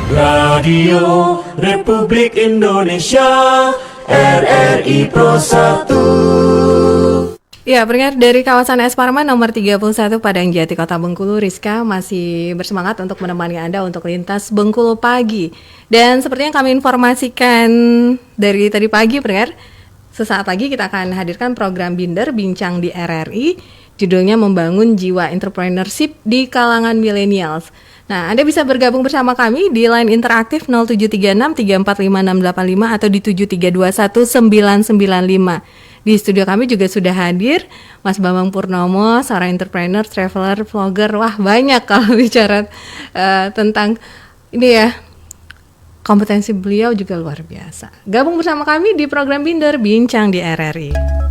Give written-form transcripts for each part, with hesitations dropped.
Radio Republik Indonesia, RRI Pro 1. Ya, pendengar dari kawasan Es Parman nomor 31 Padang Jati Kota Bengkulu, Rizka masih bersemangat untuk menemani Anda untuk lintas Bengkulu pagi. Dan seperti yang kami informasikan dari tadi pagi, pendengar, sesaat lagi kita akan hadirkan program Binder Bincang di RRI, judulnya Membangun Jiwa Entrepreneurship di Kalangan Millennials. Nah, Anda bisa bergabung bersama kami di line interaktif 0736 345685 atau di 7321 995. Di studio kami juga sudah hadir Mas Bambang Purnomo, seorang entrepreneur, traveler, vlogger. Wah, banyak kalau bicara tentang ini ya. Kompetensi beliau juga luar biasa. Gabung bersama kami di program Binder Bincang di RRI.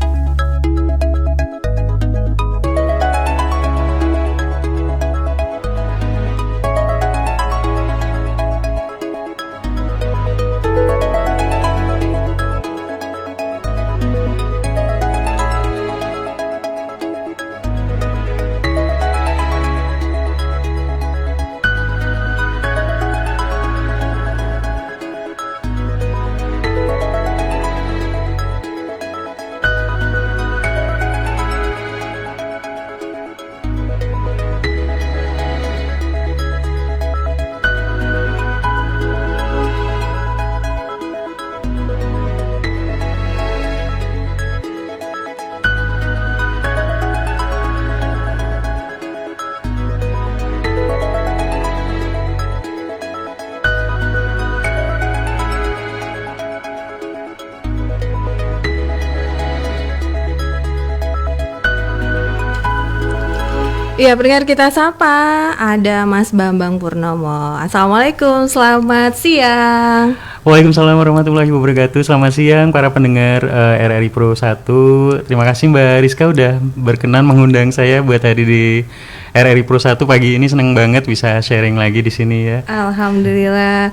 Iya, pendengar kita sapa, ada Mas Bambang Purnomo. Assalamualaikum, selamat siang. Waalaikumsalam warahmatullahi wabarakatuh. Selamat siang para pendengar RRI Pro 1. Terima kasih Mbak Rizka udah berkenan mengundang saya buat hadir di RRI Pro 1 pagi ini. Senang banget bisa sharing lagi di sini ya. Alhamdulillah.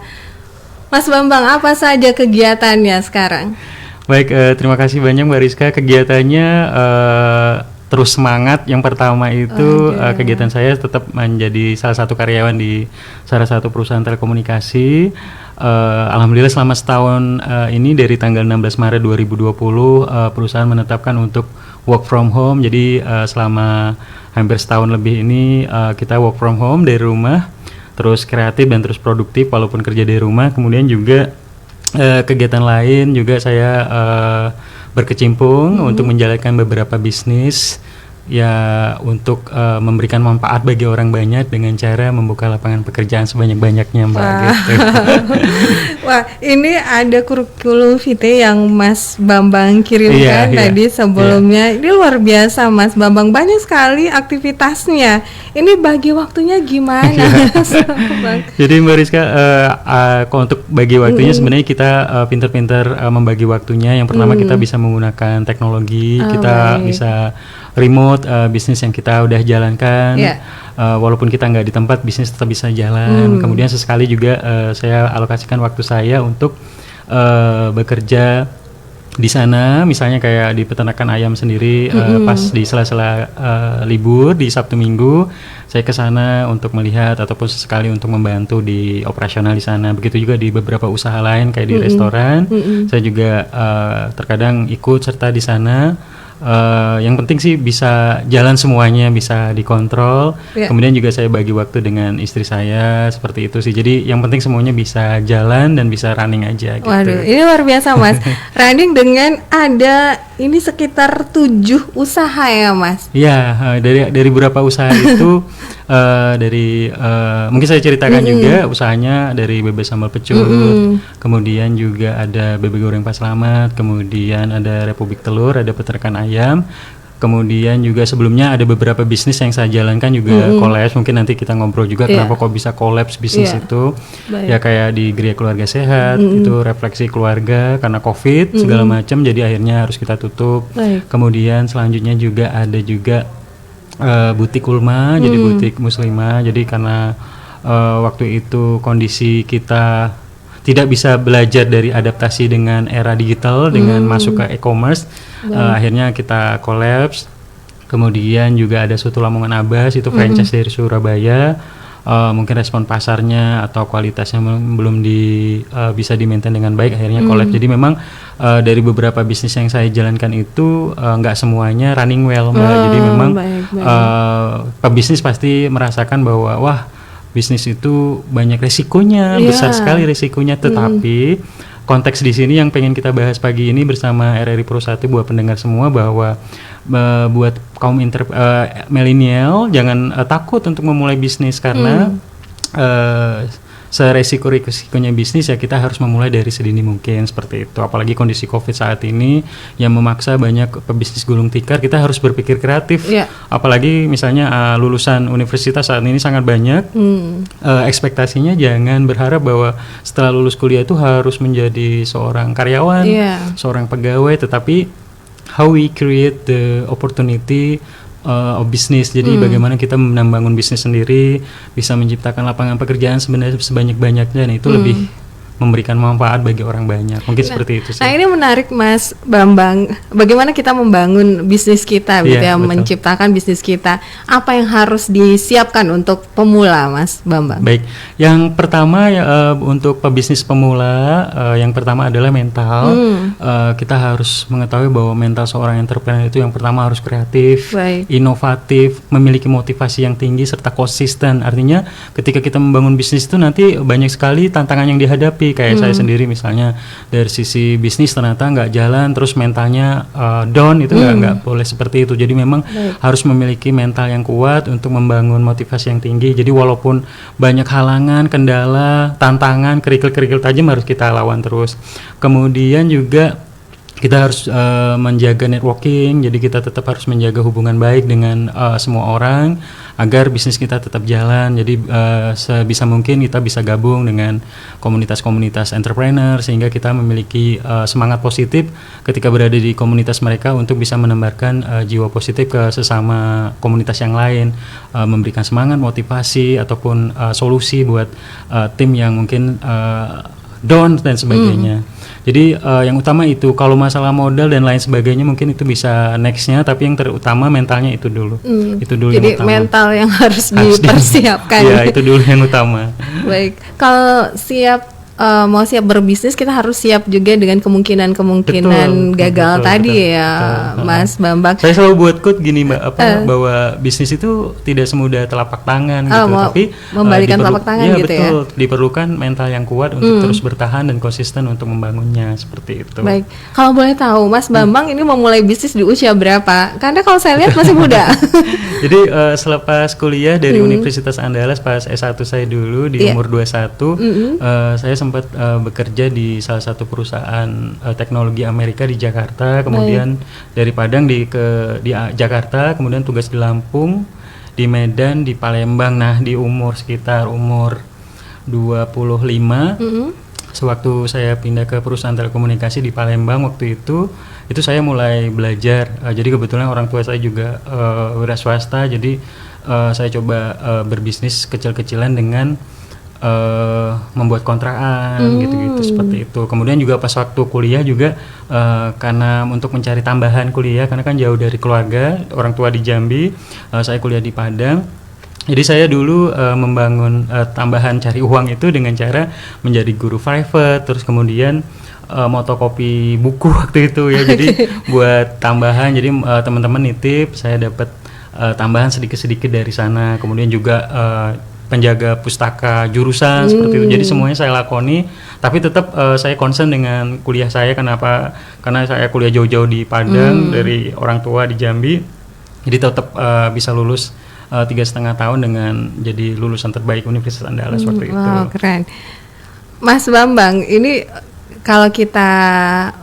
Mas Bambang, apa saja kegiatannya sekarang? Baik, terima kasih banyak Mbak Rizka. Kegiatannya terus semangat. Yang pertama itu kegiatan saya tetap menjadi salah satu karyawan di salah satu perusahaan telekomunikasi. Alhamdulillah selama setahun ini dari tanggal 16 Maret 2020 perusahaan menetapkan untuk work from home. Jadi selama hampir setahun lebih ini kita work from home dari rumah, terus kreatif dan terus produktif walaupun kerja dari rumah. Kemudian juga kegiatan lain juga saya berkecimpung untuk menjalankan beberapa bisnis ya untuk memberikan manfaat bagi orang banyak dengan cara membuka lapangan pekerjaan sebanyak-banyaknya Mbak. Gitu. Wah, ini ada kurikulum vitae yang Mas Bambang kirimkan tadi sebelumnya. Ini luar biasa Mas Bambang, banyak sekali aktivitasnya. Ini bagi waktunya gimana? Jadi Mbak Rizka, untuk bagi waktunya sebenarnya kita pintar-pintar membagi waktunya. Yang pertama kita bisa menggunakan teknologi, kita bisa remote bisnis yang kita udah jalankan, walaupun kita nggak di tempat, bisnis tetap bisa jalan. Kemudian sesekali juga saya alokasikan waktu saya untuk bekerja di sana, misalnya kayak di peternakan ayam sendiri. Pas di sela-sela libur di Sabtu Minggu saya ke sana untuk melihat ataupun sesekali untuk membantu di operasional di sana. Begitu juga di beberapa usaha lain kayak di restoran, saya juga terkadang ikut serta di sana. Yang penting sih bisa jalan semuanya, bisa dikontrol. Kemudian juga saya bagi waktu dengan istri saya, seperti itu sih. Jadi yang penting semuanya bisa jalan dan bisa running aja gitu. Waduh, ini luar biasa Mas. Running dengan ada ini sekitar 7 usaha ya Mas? Iya, dari beberapa usaha itu mungkin saya ceritakan juga usahanya dari bebek sambal pecut, kemudian juga ada bebek goreng Pak Slamet, kemudian ada Republik Telur, ada peternakan ayam, kemudian juga sebelumnya ada beberapa bisnis yang saya jalankan juga kolaps. Mungkin nanti kita ngobrol juga kenapa kok bisa kolaps bisnis itu. Ya kayak di Geria Keluarga Sehat itu refleksi keluarga karena COVID segala macam, jadi akhirnya harus kita tutup. Kemudian selanjutnya juga ada juga butik Ulma, jadi butik muslimah. Jadi karena waktu itu kondisi kita tidak bisa belajar dari adaptasi dengan era digital dengan masuk ke e-commerce, akhirnya kita kolaps. Kemudian juga ada Soto Lamongan Abbas, itu franchise dari Surabaya. mungkin respon pasarnya atau kualitasnya belum bisa di-maintain dengan baik, akhirnya collapse. Jadi memang dari beberapa bisnis yang saya jalankan itu nggak semuanya running well, Mbak. Jadi memang pebisnis pasti merasakan bahwa wah, bisnis itu banyak resikonya, besar sekali resikonya. Tetapi konteks di sini yang pengen kita bahas pagi ini bersama RRI Pro 1 buat pendengar semua, bahwa buat kaum milenial jangan takut untuk memulai bisnis, karena seresiko-resikonya bisnis ya kita harus memulai dari sedini mungkin, seperti itu. Apalagi kondisi COVID saat ini yang memaksa banyak pebisnis gulung tikar, kita harus berpikir kreatif. Apalagi misalnya lulusan universitas saat ini sangat banyak. Ekspektasinya jangan berharap bahwa setelah lulus kuliah itu harus menjadi seorang karyawan, seorang pegawai, tetapi how we create the opportunity of business. Jadi bagaimana kita membangun bisnis sendiri, bisa menciptakan lapangan pekerjaan sebenarnya sebanyak-banyaknya, dan itu lebih memberikan manfaat bagi orang banyak. Mungkin seperti itu sih. Nah, ini menarik Mas Bambang. Bagaimana kita membangun bisnis kita, gitu ya, menciptakan bisnis kita. Apa yang harus disiapkan untuk pemula, Mas Bambang? Baik, yang pertama untuk pebisnis pemula, yang pertama adalah mental. Kita harus mengetahui bahwa mental seorang entrepreneur itu yang pertama harus kreatif, inovatif, memiliki motivasi yang tinggi serta konsisten. Artinya ketika kita membangun bisnis itu nanti banyak sekali tantangan yang dihadapi. Kayak saya sendiri misalnya dari sisi bisnis ternyata nggak jalan, terus mentalnya down, itu nggak boleh seperti itu. Jadi memang harus memiliki mental yang kuat untuk membangun motivasi yang tinggi. Jadi walaupun banyak halangan, kendala, tantangan, kerikil-kerikil tajam harus kita lawan terus. Kemudian juga kita harus menjaga networking, jadi kita tetap harus menjaga hubungan baik dengan semua orang agar bisnis kita tetap jalan. Jadi sebisa mungkin kita bisa gabung dengan komunitas-komunitas entrepreneur sehingga kita memiliki semangat positif ketika berada di komunitas mereka untuk bisa menebarkan jiwa positif ke sesama komunitas yang lain, memberikan semangat, motivasi ataupun solusi buat tim yang mungkin down dan sebagainya. Jadi yang utama itu, kalau masalah modal dan lain sebagainya mungkin itu bisa nextnya, tapi yang terutama mentalnya itu dulu. Itu dulu. Jadi yang utama. mental yang harus dipersiapkan. Ya, itu dulu yang utama. Baik, kalau mau siap berbisnis, kita harus siap juga dengan kemungkinan gagal tadi ya, Mas Bambang. Saya selalu buat quote gini, Mbak, bahwa bisnis itu tidak semudah telapak tangan gitu, tapi membalikan telapak tangan gitu betul, ya. Diperlukan mental yang kuat untuk terus bertahan dan konsisten untuk membangunnya, seperti itu. Baik, kalau boleh tahu Mas Bambang ini memulai bisnis di usia berapa? Karena kalau saya lihat masih muda. Jadi selepas kuliah dari Universitas Andalas pas S1 saya dulu di umur 21, saya sempat bekerja di salah satu perusahaan teknologi Amerika di Jakarta, kemudian dari Padang di Jakarta, kemudian tugas di Lampung, di Medan, di Palembang. Nah, di sekitar umur 25, sewaktu saya pindah ke perusahaan telekomunikasi di Palembang waktu itu saya mulai belajar. Jadi kebetulan orang tua saya juga wira swasta, jadi saya coba berbisnis kecil-kecilan dengan membuat kontrakan gitu-gitu, seperti itu. Kemudian juga pas waktu kuliah juga karena untuk mencari tambahan kuliah, karena kan jauh dari keluarga, orang tua di Jambi, saya kuliah di Padang. Jadi saya dulu membangun tambahan cari uang itu dengan cara menjadi guru private, terus kemudian motokopi buku waktu itu ya. Jadi buat tambahan, jadi teman-teman nitip, saya dapat tambahan sedikit-sedikit dari sana. Kemudian juga penjaga pustaka jurusan seperti itu. Jadi semuanya saya lakoni, tapi tetap saya concern dengan kuliah saya. Kenapa? Karena saya kuliah jauh-jauh di Padang dari orang tua di Jambi. Jadi tetap bisa lulus 3,5 tahun dengan jadi lulusan terbaik Universitas Andalas waktu itu. Wow, keren. Mas Bambang, ini kalau kita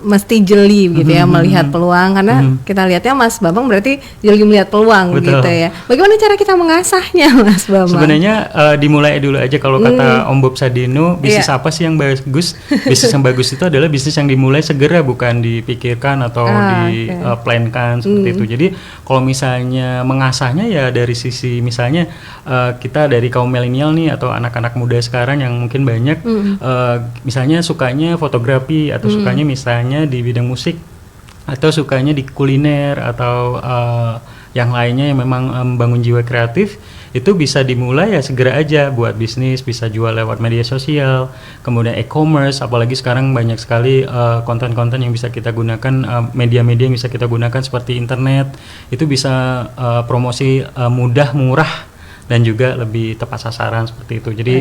mesti jeli gitu ya, melihat peluang, karena kita lihatnya Mas Bambang berarti jeli melihat peluang. Betul. Gitu ya. Bagaimana cara kita mengasahnya, Mas Bambang? Sebenarnya dimulai dulu aja. Kalau kata Om Bob Sadino, bisnis apa sih yang bagus? Bisnis yang bagus itu adalah bisnis yang dimulai segera, bukan dipikirkan atau diplankan seperti itu. Jadi kalau misalnya mengasahnya ya dari sisi misalnya kita dari kaum milenial nih atau anak-anak muda sekarang yang mungkin banyak misalnya sukanya fotografi atau sukanya misalnya di bidang musik atau sukanya di kuliner atau yang lainnya yang memang membangun jiwa kreatif, itu bisa dimulai ya segera aja buat bisnis, bisa jual lewat media sosial, kemudian e-commerce, apalagi sekarang banyak sekali konten-konten yang bisa kita gunakan, media-media yang bisa kita gunakan seperti internet, itu bisa promosi mudah, murah, dan juga lebih tepat sasaran seperti itu. Jadi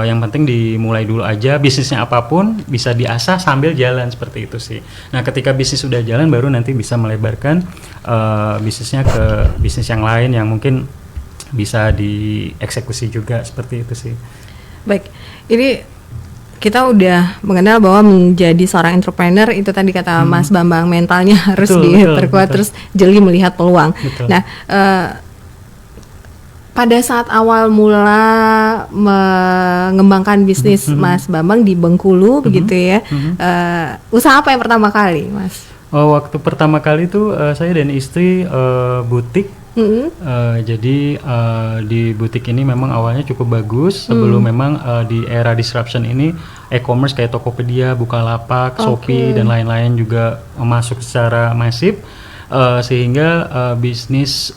yang penting dimulai dulu aja, bisnisnya apapun bisa diasah sambil jalan seperti itu sih. Nah, ketika bisnis sudah jalan baru nanti bisa melebarkan bisnisnya ke bisnis yang lain yang mungkin bisa dieksekusi juga seperti itu sih. Baik, ini kita udah mengenal bahwa menjadi seorang entrepreneur itu tadi kata Mas Bambang, mentalnya harus diperkuat, terus jeli melihat peluang. Betul. Nah, pada saat awal mula mengembangkan bisnis Mas Bambang di Bengkulu begitu ya, usaha apa yang pertama kali, Mas? Waktu pertama kali itu saya dan istri butik. Jadi di butik ini memang awalnya cukup bagus sebelum memang di era disruption ini e-commerce kayak Tokopedia, Bukalapak, Shopee dan lain-lain juga masuk secara masif. Sehingga bisnis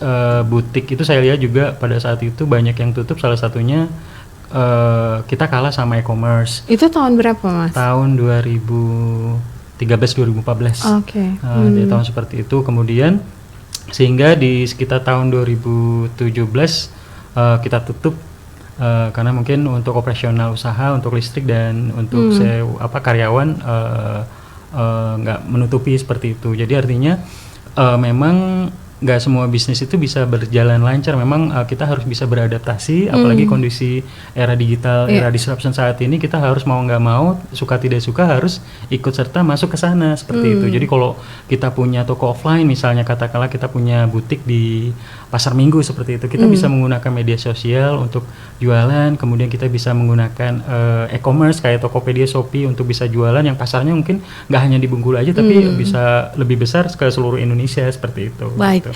butik itu saya lihat juga pada saat itu banyak yang tutup, salah satunya kita kalah sama e-commerce. Itu tahun berapa, Mas? Tahun 2013-2014. Di tahun seperti itu, kemudian sehingga di sekitar tahun 2017 kita tutup karena mungkin untuk operasional usaha, untuk listrik dan untuk karyawan nggak menutupi seperti itu. Jadi artinya memang nggak semua bisnis itu bisa berjalan lancar. Memang kita harus bisa beradaptasi, apalagi kondisi era digital, era disruption saat ini, kita harus mau nggak mau, suka tidak suka harus ikut serta masuk ke sana seperti itu. Jadi kalau kita punya toko offline, misalnya katakanlah kita punya butik di pasar minggu seperti itu, kita bisa menggunakan media sosial untuk jualan, kemudian kita bisa menggunakan e-commerce kayak Tokopedia, Shopee untuk bisa jualan yang pasarnya mungkin nggak hanya di Bengkulu aja, tapi bisa lebih besar ke seluruh Indonesia seperti itu. Baik. Gitu.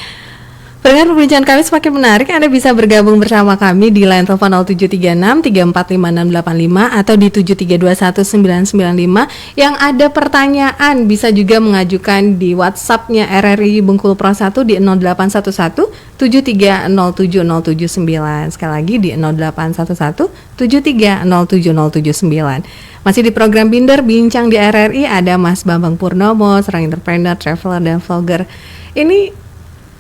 Pendengar, perbincangan kami semakin menarik. Anda bisa bergabung bersama kami di line telepon 0736 345685 atau di 7321995. Yang ada pertanyaan bisa juga mengajukan di WhatsApp-nya RRI Bengkulu Pro 1 di 0811 73070079. Sekali lagi di 0811 73070079. Masih di program Binder Bincang di RRI, ada Mas Bambang Purnomo, seorang entrepreneur, traveler, dan vlogger. Ini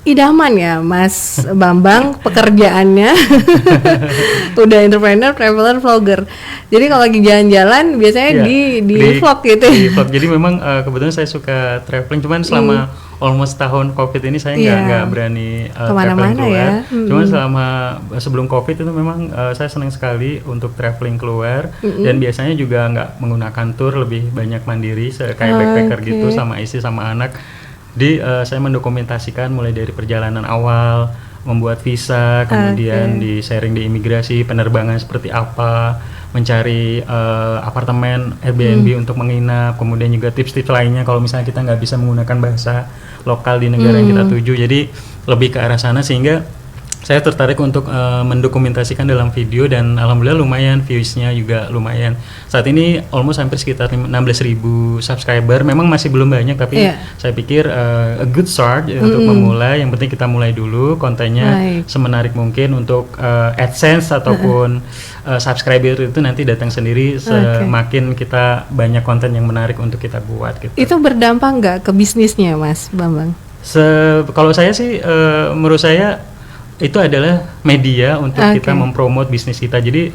idaman ya Mas Bambang pekerjaannya. Udah entrepreneur, traveler, vlogger. Jadi kalau lagi jalan-jalan biasanya di vlog gitu. Di vlog. Jadi memang kebetulan saya suka traveling, cuman selama almost tahun Covid ini saya nggak berani traveling keluar. Ya. Cuman sebelum Covid itu memang saya senang sekali untuk traveling keluar, dan biasanya juga nggak menggunakan tour, lebih banyak mandiri kayak backpacker gitu sama istri sama anak. Saya mendokumentasikan mulai dari perjalanan awal, membuat visa, kemudian di sharing di imigrasi, penerbangan seperti apa, mencari apartemen Airbnb untuk menginap, kemudian juga tips-tips lainnya kalau misalnya kita nggak bisa menggunakan bahasa lokal di negara yang kita tuju. Jadi lebih ke arah sana, sehingga saya tertarik untuk mendokumentasikan dalam video, dan alhamdulillah lumayan, viewsnya juga lumayan. Saat ini almost hampir sekitar 16.000 subscriber. Memang masih belum banyak, tapi saya pikir a good start untuk memulai. Yang penting kita mulai dulu, kontennya semenarik mungkin untuk AdSense ataupun subscriber itu nanti datang sendiri semakin kita banyak konten yang menarik untuk kita buat gitu. Itu berdampak nggak ke bisnisnya, Mas Bambang? Kalau saya sih menurut saya itu adalah media untuk kita mempromot bisnis kita. Jadi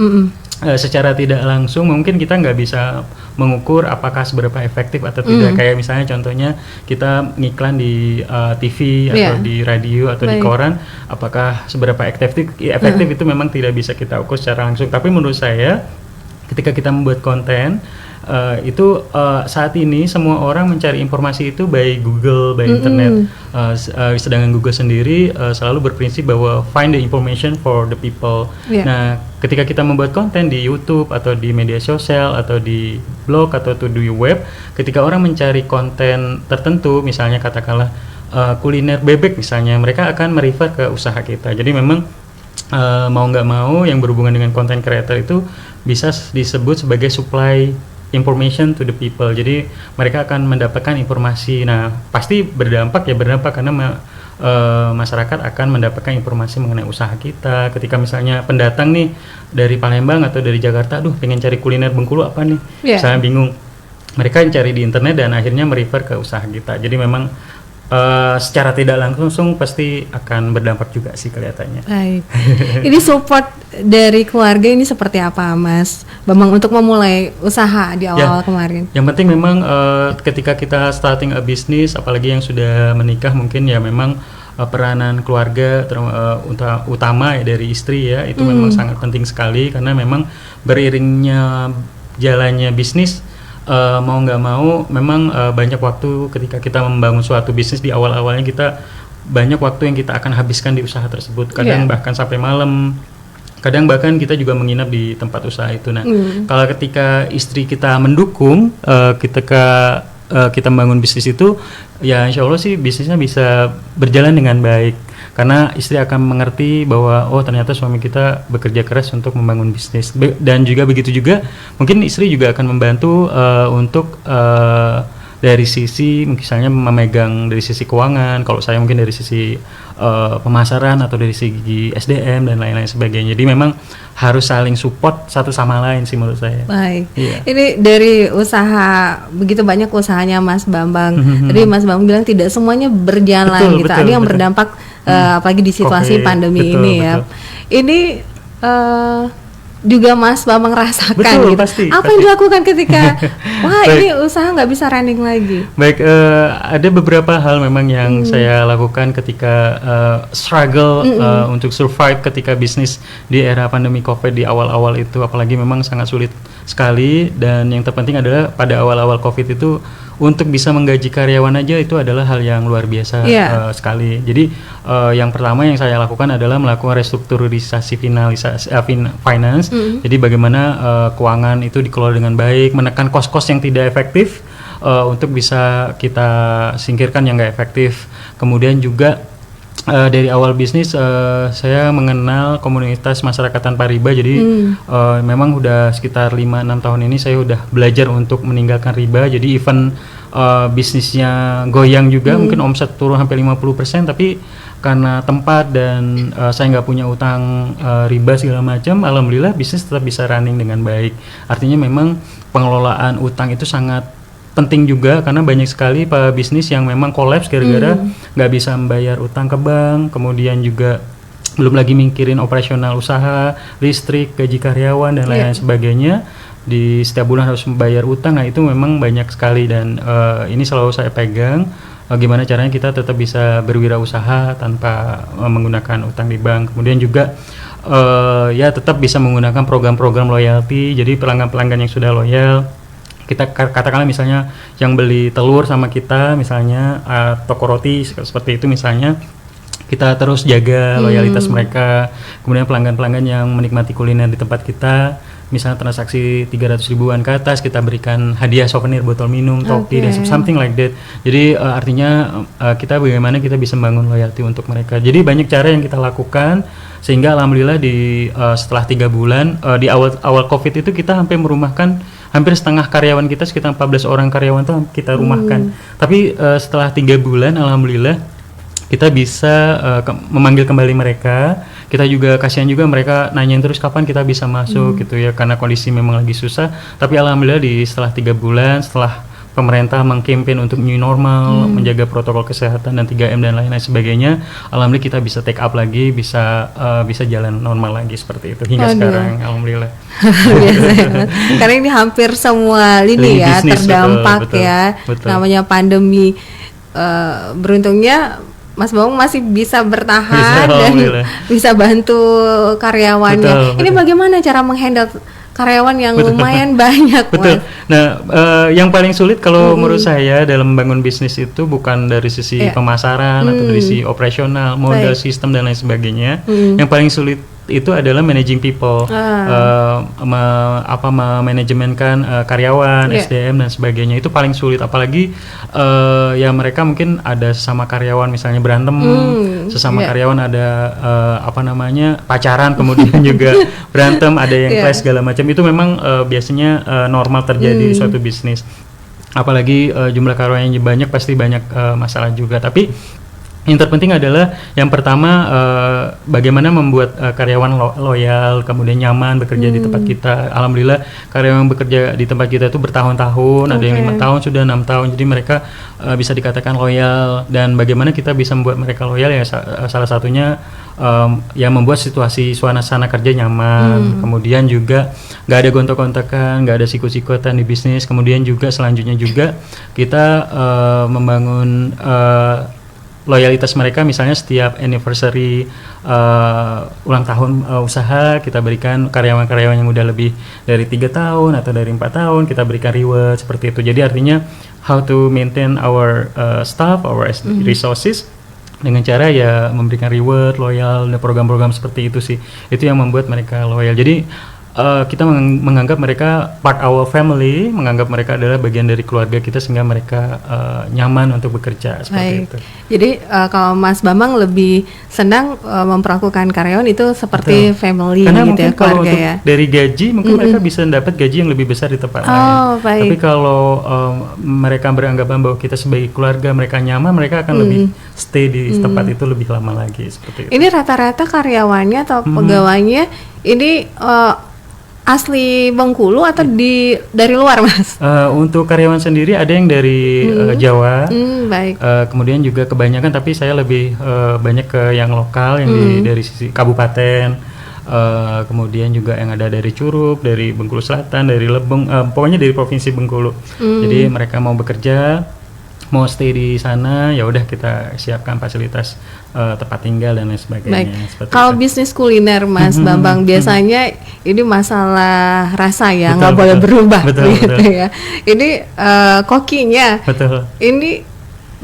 secara tidak langsung mungkin kita nggak bisa mengukur apakah seberapa efektif atau tidak. Kayak misalnya contohnya kita ngiklan di TV atau di radio atau di koran, apakah seberapa efektif itu memang tidak bisa kita ukur secara langsung. Tapi menurut saya ketika kita membuat konten, saat ini semua orang mencari informasi itu by Google, by internet. Sedangkan Google sendiri selalu berprinsip bahwa find the information for the people. Nah, ketika kita membuat konten di YouTube atau di media sosial atau di blog atau di web, ketika orang mencari konten tertentu, misalnya katakanlah kuliner bebek misalnya, mereka akan merefer ke usaha kita. Jadi memang mau nggak mau yang berhubungan dengan content creator itu bisa disebut sebagai supply information to the people. Jadi mereka akan mendapatkan informasi. Nah, pasti berdampak karena masyarakat akan mendapatkan informasi mengenai usaha kita. Ketika misalnya pendatang nih dari Palembang atau dari Jakarta, aduh pengen cari kuliner Bengkulu apa nih, saya bingung, mereka cari di internet dan akhirnya merefer ke usaha kita. Jadi memang secara tidak langsung pasti akan berdampak juga sih kelihatannya. Baik. Ini support dari keluarga ini seperti apa, Mas Bambang, untuk memulai usaha di awal-awal kemarin? Yang penting memang ketika kita starting a business, apalagi yang sudah menikah, mungkin ya memang peranan keluarga utama ya, dari istri ya, itu memang sangat penting sekali, karena memang beriringnya jalannya bisnis, mau nggak mau memang banyak waktu ketika kita membangun suatu bisnis. Di awal-awalnya kita banyak waktu yang kita akan habiskan di usaha tersebut, kadang bahkan sampai malam, kadang bahkan kita juga menginap di tempat usaha itu. Nah, kalau ketika istri kita mendukung ketika kita membangun bisnis itu, ya insya Allah sih bisnisnya bisa berjalan dengan baik, karena istri akan mengerti bahwa oh ternyata suami kita bekerja keras untuk membangun bisnis. Dan juga begitu juga mungkin istri juga akan membantu untuk dari sisi misalnya memegang dari sisi keuangan, kalau saya mungkin dari sisi pemasaran atau dari segi SDM dan lain-lain sebagainya. Jadi memang harus saling support satu sama lain sih menurut saya. Baik. Iya. Ini dari usaha, begitu banyak usahanya Mas Bambang. Tadi Mas Bambang bilang tidak semuanya berjalan gitu. Ada yang berdampak apalagi di situasi pandemi ini ya. Ini juga Mas Bambang rasakan gitu. Apa yang dilakukan ketika wah ini usaha nggak bisa running lagi? Baik, ada beberapa hal memang yang saya lakukan ketika struggle untuk survive ketika bisnis di era pandemi COVID di awal-awal itu, apalagi memang sangat sulit sekali. Dan yang terpenting adalah pada awal-awal COVID itu untuk bisa menggaji karyawan aja itu adalah hal yang luar biasa sekali. Jadi yang pertama yang saya lakukan adalah melakukan restrukturisasi finance. Jadi bagaimana keuangan itu dikelola dengan baik, menekan kos-kos yang tidak efektif untuk bisa kita singkirkan yang nggak efektif. Kemudian juga dari awal bisnis saya mengenal komunitas masyarakat tanpa riba. Jadi memang udah sekitar 5-6 tahun ini saya udah belajar untuk meninggalkan riba. Jadi even bisnisnya goyang juga, mungkin omset turun sampai 50%, tapi karena tempat dan saya nggak punya utang riba segala macam, alhamdulillah bisnis tetap bisa running dengan baik. Artinya memang pengelolaan utang itu sangat penting juga, karena banyak sekali bisnis yang memang kolaps gara-gara nggak bisa membayar utang ke bank, kemudian juga belum lagi mikirin operasional usaha, listrik, gaji karyawan dan lain-lain sebagainya. Di setiap bulan harus membayar utang. Nah itu memang banyak sekali, dan ini selalu saya pegang, gimana caranya kita tetap bisa berwirausaha tanpa menggunakan utang di bank. Kemudian juga ya tetap bisa menggunakan program-program loyalty. Jadi pelanggan-pelanggan yang sudah loyal, kita katakanlah misalnya yang beli telur sama kita misalnya, toko roti seperti itu misalnya, kita terus jaga loyalitas mereka. Kemudian pelanggan-pelanggan yang menikmati kuliner di tempat kita, misalnya transaksi 300 ribuan ke atas, kita berikan hadiah souvenir botol minum, topi, dan something like that. Jadi artinya kita bagaimana kita bisa membangun loyalty untuk mereka. Jadi banyak cara yang kita lakukan, sehingga alhamdulillah setelah 3 bulan di awal COVID itu kita hampir merumahkan hampir setengah karyawan kita, sekitar 14 orang karyawan itu kita rumahkan. Tapi setelah 3 bulan alhamdulillah kita bisa memanggil kembali mereka. Kita juga kasihan juga mereka nanyain terus kapan kita bisa masuk gitu ya, karena kondisi memang lagi susah. Tapi alhamdulillah setelah 3 bulan, setelah pemerintah mengkampanye untuk new normal, menjaga protokol kesehatan dan 3M dan lain-lain sebagainya, alhamdulillah kita bisa take up lagi, bisa jalan normal lagi seperti itu hingga sekarang. Alhamdulillah. Karena ini hampir semua lini ya bisnis, terdampak betul. Namanya pandemi. Beruntungnya Mas Bambang masih bisa bertahan dan bisa bantu karyawannya. Ini bagaimana cara menghandle karyawan yang lumayan banyak? Betul. Nah, yang paling sulit kalau menurut saya dalam membangun bisnis itu bukan dari sisi pemasaran atau dari sisi operasional, modal, sistem dan lain sebagainya. Yang paling sulit itu adalah managing people, manajemenkan karyawan, SDM dan sebagainya. Itu paling sulit, apalagi ya mereka mungkin ada sesama karyawan misalnya berantem, sesama karyawan ada pacaran, kemudian juga berantem, ada yang clash segala macam. Itu memang biasanya normal terjadi di suatu bisnis. Apalagi jumlah karyawan yang banyak, pasti banyak masalah juga. Tapi Yang terpenting adalah yang pertama bagaimana membuat karyawan loyal, kemudian nyaman bekerja di tempat kita. Alhamdulillah karyawan yang bekerja di tempat kita itu bertahun-tahun, ada yang 5 tahun, sudah 6 tahun. Jadi mereka bisa dikatakan loyal. Dan bagaimana kita bisa membuat mereka loyal ya salah satunya ya membuat situasi suasana kerja nyaman. Kemudian juga nggak ada gontok-gontokan, nggak ada sikut-sikutan di bisnis. Kemudian juga selanjutnya juga kita membangun loyalitas mereka, misalnya setiap anniversary ulang tahun usaha, kita berikan karyawan-karyawan yang udah lebih dari 3 tahun atau dari 4 tahun, kita berikan reward seperti itu. Jadi artinya how to maintain our staff, our resources dengan cara ya memberikan reward, loyal, dan program-program seperti itu sih. Itu yang membuat mereka loyal. Jadi kita menganggap mereka part our family, menganggap mereka adalah bagian dari keluarga kita sehingga mereka nyaman untuk bekerja seperti itu. Jadi kalau Mas Bambang lebih senang memperlakukan karyawan itu seperti family. Karena gitu mungkin ya, kalau keluarga untuk ya. dari gaji mungkin mereka bisa dapat gaji yang lebih besar di tempat lain. Tapi kalau mereka beranggapan bahwa kita sebagai keluarga, mereka nyaman, mereka akan lebih stay di tempat itu lebih lama lagi seperti itu. Ini rata-rata karyawannya atau pegawainya ini asli Bengkulu atau dari luar, Mas? Untuk karyawan sendiri ada yang dari Jawa, baik. Kemudian juga kebanyakan, tapi saya lebih banyak ke yang lokal, yang dari sisi kabupaten, kemudian juga yang ada dari Curup, dari Bengkulu Selatan, dari Lebong, pokoknya dari provinsi Bengkulu. Jadi mereka mau bekerja, mau stay di sana, ya udah kita siapkan fasilitas tempat tinggal dan lain sebagainya. Baik. Kalau bisnis kuliner, Mas Bambang, biasanya ini masalah rasa ya, nggak boleh berubah, gitu ya. Ini kokinya, ini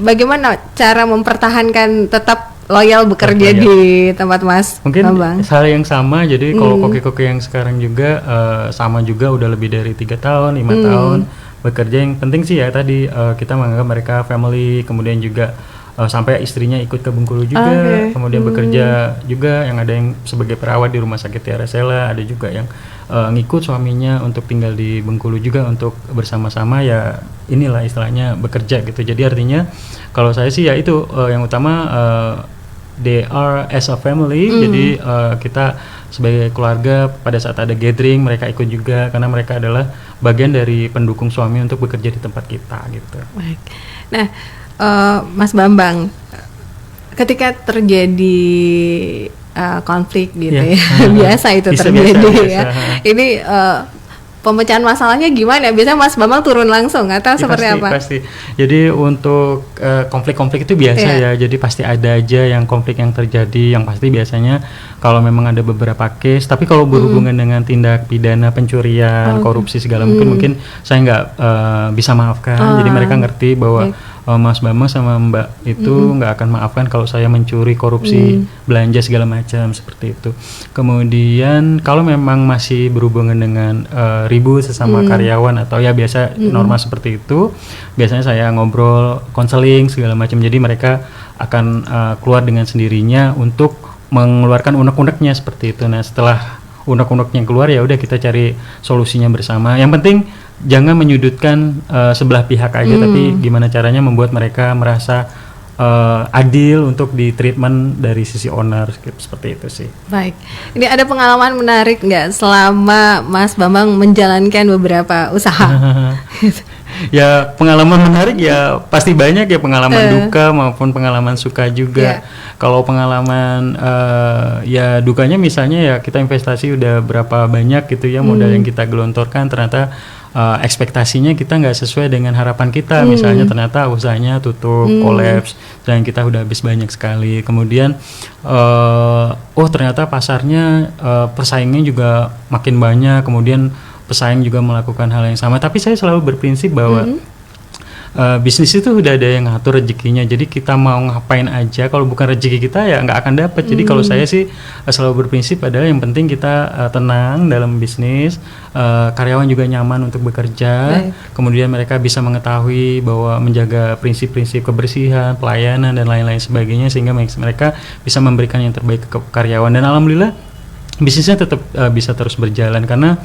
bagaimana cara mempertahankan tetap loyal bekerja di tempat Mas Bambang? Mungkin hal yang sama. Jadi kalau koki-koki yang sekarang juga sama juga, udah lebih dari 3 tahun, 5 tahun bekerja. Yang penting sih ya tadi kita menganggap mereka family, kemudian juga sampai istrinya ikut ke Bengkulu juga, kemudian bekerja juga, yang ada yang sebagai perawat di Rumah Sakit Tiara Sela, ada juga yang ngikut suaminya untuk tinggal di Bengkulu juga untuk bersama-sama ya, inilah istilahnya bekerja gitu. Jadi artinya kalau saya sih ya itu yang utama, they are as a family. Jadi kita sebagai keluarga pada saat ada gathering mereka ikut juga, karena mereka adalah bagian dari pendukung suami untuk bekerja di tempat kita gitu. Baik. Nah, Mas Bambang, ketika terjadi konflik gitu ya, biasa itu terjadi biasa. Ya. Ini pemecahan masalahnya gimana? Biasanya Mas Bambang turun langsung atau seperti apa? Pasti. Jadi untuk konflik-konflik itu biasa ya. Jadi pasti ada aja yang konflik yang terjadi. Yang pasti biasanya kalau memang ada beberapa case. Tapi kalau berhubungan dengan tindak pidana pencurian, korupsi segala mungkin saya nggak bisa maafkan. Jadi mereka ngerti bahwa Mas Bambang sama Mbak itu nggak akan maafkan kalau saya mencuri, korupsi, belanja segala macam seperti itu. Kemudian kalau memang masih berhubungan dengan ribut sesama karyawan atau ya biasa normal seperti itu, biasanya saya ngobrol, konseling segala macam. Jadi mereka akan keluar dengan sendirinya untuk mengeluarkan unek-uneknya seperti itu. Nah setelah unek-uneknya keluar ya udah kita cari solusinya bersama. Yang penting jangan menyudutkan sebelah pihak aja, tapi gimana caranya membuat mereka merasa adil untuk di treatment dari sisi owner seperti itu sih. Baik, ini ada pengalaman menarik nggak selama Mas Bambang menjalankan beberapa usaha? Ya pengalaman menarik ya pasti banyak ya, pengalaman duka maupun pengalaman suka juga. Kalau pengalaman ya dukanya misalnya ya kita investasi udah berapa banyak gitu ya, modal yang kita gelontorkan ternyata ekspektasinya kita nggak sesuai dengan harapan kita. Misalnya ternyata usahanya tutup, kolaps, dan kita udah habis banyak sekali. Kemudian ternyata pasarnya pesaingnya juga makin banyak, kemudian pesaing juga melakukan hal yang sama. Tapi saya selalu berprinsip bahwa bisnis itu udah ada yang ngatur rezekinya. Jadi kita mau ngapain aja, kalau bukan rezeki kita ya nggak akan dapat. Jadi kalau saya sih selalu berprinsip adalah yang penting kita tenang dalam bisnis, karyawan juga nyaman untuk bekerja. Kemudian mereka bisa mengetahui bahwa menjaga prinsip-prinsip kebersihan, pelayanan dan lain-lain sebagainya, sehingga mereka bisa memberikan yang terbaik ke karyawan. Dan alhamdulillah bisnisnya tetap bisa terus berjalan karena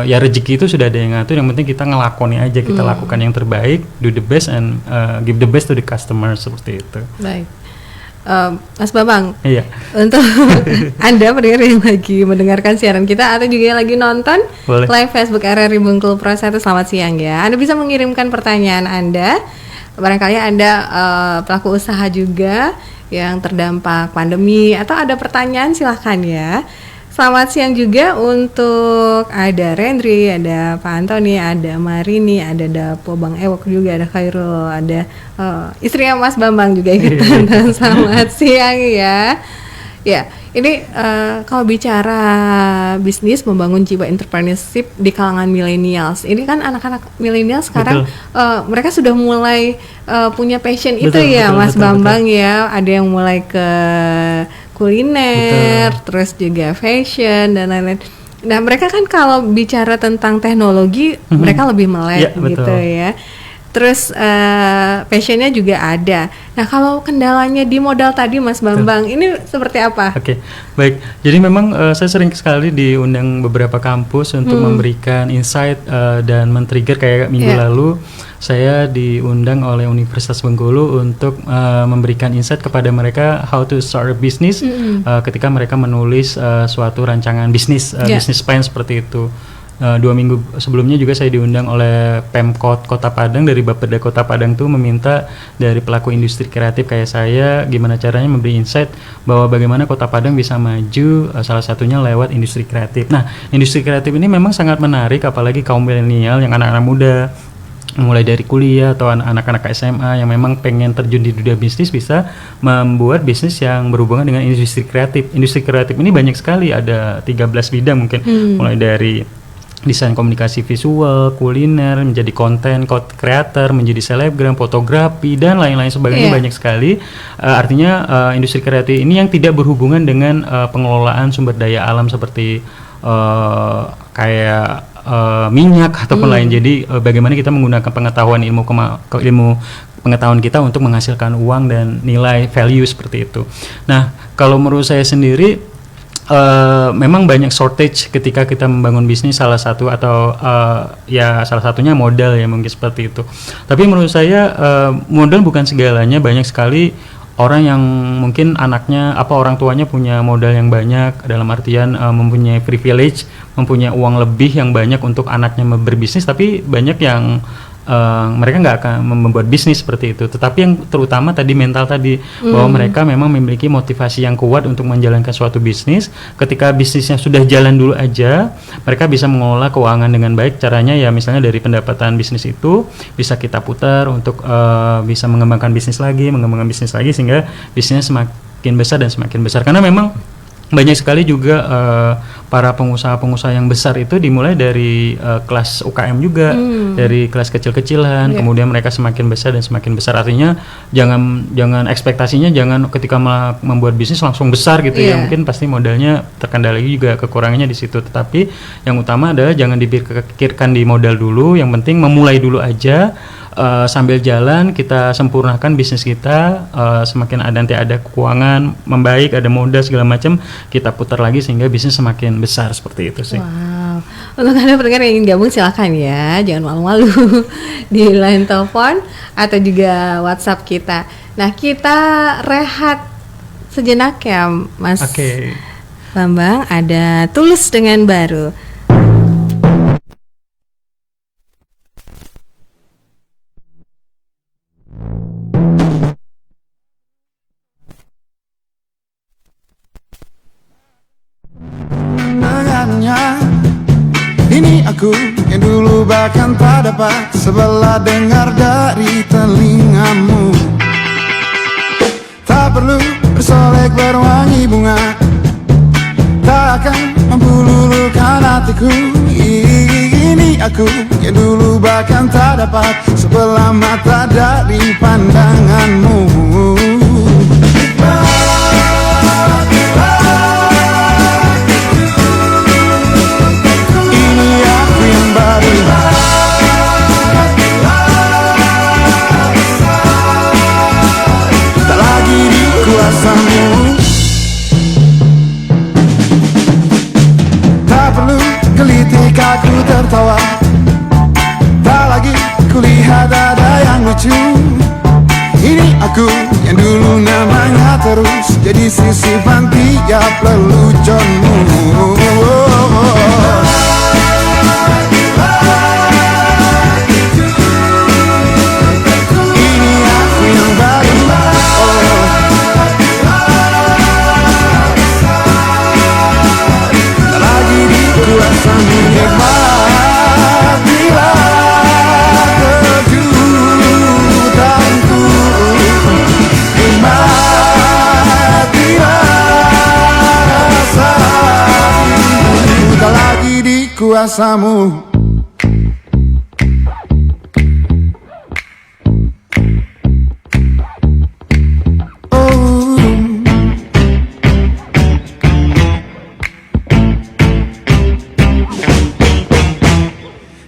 ya rezeki itu sudah ada yang ngatur. Yang penting kita ngelakoni aja, kita lakukan yang terbaik, do the best and give the best to the customer seperti itu. Baik. Mas Bambang, Iya. untuk Anda pendengar yang lagi mendengarkan siaran kita atau juga yang lagi nonton Boleh. live Facebook RRI Bengkulu Pro 1, selamat siang ya. Anda bisa mengirimkan pertanyaan Anda. Barangkali Anda pelaku usaha juga yang terdampak pandemi atau ada pertanyaan, silahkan ya. Selamat siang juga untuk ada Rendri, ada Pak Antoni, ada Marini, ada Dapo Bang Ewok juga, ada Khairul, ada istrinya Mas Bambang juga ikutan. Selamat siang ya. Ya, ini kalau bicara bisnis membangun jiwa entrepreneurship di kalangan millennials, ini kan anak-anak milenial sekarang mereka sudah mulai punya passion itu ya, Mas Bambang ya. Ada yang mulai ke kuliner, terus juga fashion dan lain-lain. Nah, mereka kan kalau bicara tentang teknologi, mereka lebih melek gitu ya. Terus passionnya juga ada. Nah, kalau kendalanya di modal tadi, Mas Bambang, ini seperti apa? Oke, baik. Jadi memang saya sering sekali diundang beberapa kampus untuk memberikan insight dan men-trigger kayak minggu lalu. Saya diundang oleh Universitas Bengkulu untuk memberikan insight kepada mereka how to start a business ketika mereka menulis suatu rancangan bisnis, business plan seperti itu. 2 minggu sebelumnya juga saya diundang oleh Pemkot Kota Padang, dari Bapeda Kota Padang tuh meminta dari pelaku industri kreatif kayak saya gimana caranya memberi insight bahwa bagaimana Kota Padang bisa maju, salah satunya lewat industri kreatif. Nah, industri kreatif ini memang sangat menarik apalagi kaum milenial yang anak-anak muda, mulai dari kuliah atau anak-anak SMA yang memang pengen terjun di dunia bisnis, bisa membuat bisnis yang berhubungan dengan industri kreatif. Industri kreatif ini banyak sekali, ada 13 bidang mungkin, mulai dari desain komunikasi visual, kuliner, menjadi konten creator, menjadi selebgram, fotografi dan lain-lain sebagainya, banyak sekali. Artinya industri kreatif ini yang tidak berhubungan dengan pengelolaan sumber daya alam seperti kayak minyak ataupun lain. Jadi bagaimana kita menggunakan pengetahuan ilmu pengetahuan kita untuk menghasilkan uang dan nilai value seperti itu. Nah, kalau menurut saya sendiri memang banyak shortage ketika kita membangun bisnis, salah satu atau ya salah satunya modal ya mungkin seperti itu. Tapi menurut saya modal bukan segalanya. Banyak sekali orang yang mungkin anaknya orang tuanya punya modal yang banyak, dalam artian mempunyai privilege, mempunyai uang lebih yang banyak untuk anaknya berbisnis, tapi banyak yang mereka nggak akan membuat bisnis seperti itu. Tetapi yang terutama tadi mental tadi, bahwa mereka memang memiliki motivasi yang kuat untuk menjalankan suatu bisnis. Ketika bisnisnya sudah jalan dulu aja, mereka bisa mengelola keuangan dengan baik. Caranya ya misalnya dari pendapatan bisnis itu bisa kita putar untuk bisa mengembangkan bisnis lagi sehingga bisnisnya semakin besar dan semakin besar. Karena memang banyak sekali juga para pengusaha-pengusaha yang besar itu dimulai dari kelas UKM juga, dari kelas kecil-kecilan, kemudian mereka semakin besar dan semakin besar. Artinya jangan ekspektasinya jangan ketika membuat bisnis langsung besar gitu ya. Mungkin pasti modalnya terkendali juga, kekurangannya di situ. Tetapi yang utama adalah jangan dipikirkan di modal dulu, yang penting memulai dulu aja. Sambil jalan kita sempurnakan bisnis kita, semakin nanti ada keuangan membaik, ada modal segala macam, kita putar lagi sehingga bisnis semakin besar, seperti itu sih. Wow. Untuk Anda pendengar yang ingin gabung silakan ya, jangan malu-malu di line telepon atau juga WhatsApp kita. Nah, kita rehat sejenak ya, Mas Bambang. Ada Tulus dengan Baru. Ini aku yang dulu bahkan tak dapat sebelah dengar dari telingamu. Tak perlu bersolek berwangi bunga, tak akan mampu luluhkan hatiku. Ini aku yang dulu bahkan tak dapat sebelah mata dari pandanganmu. Tak perlu gelitik aku tertawa, tak lagi kulihat ada yang lucu. Ini aku aku yang dulu namanya terus jadi sisipan tiap leluconmu. Ini aku yang baru, tak lagi dikuasa nikmatilah kejutanku, nikmatilah rasaku, tak lagi dikuasamu.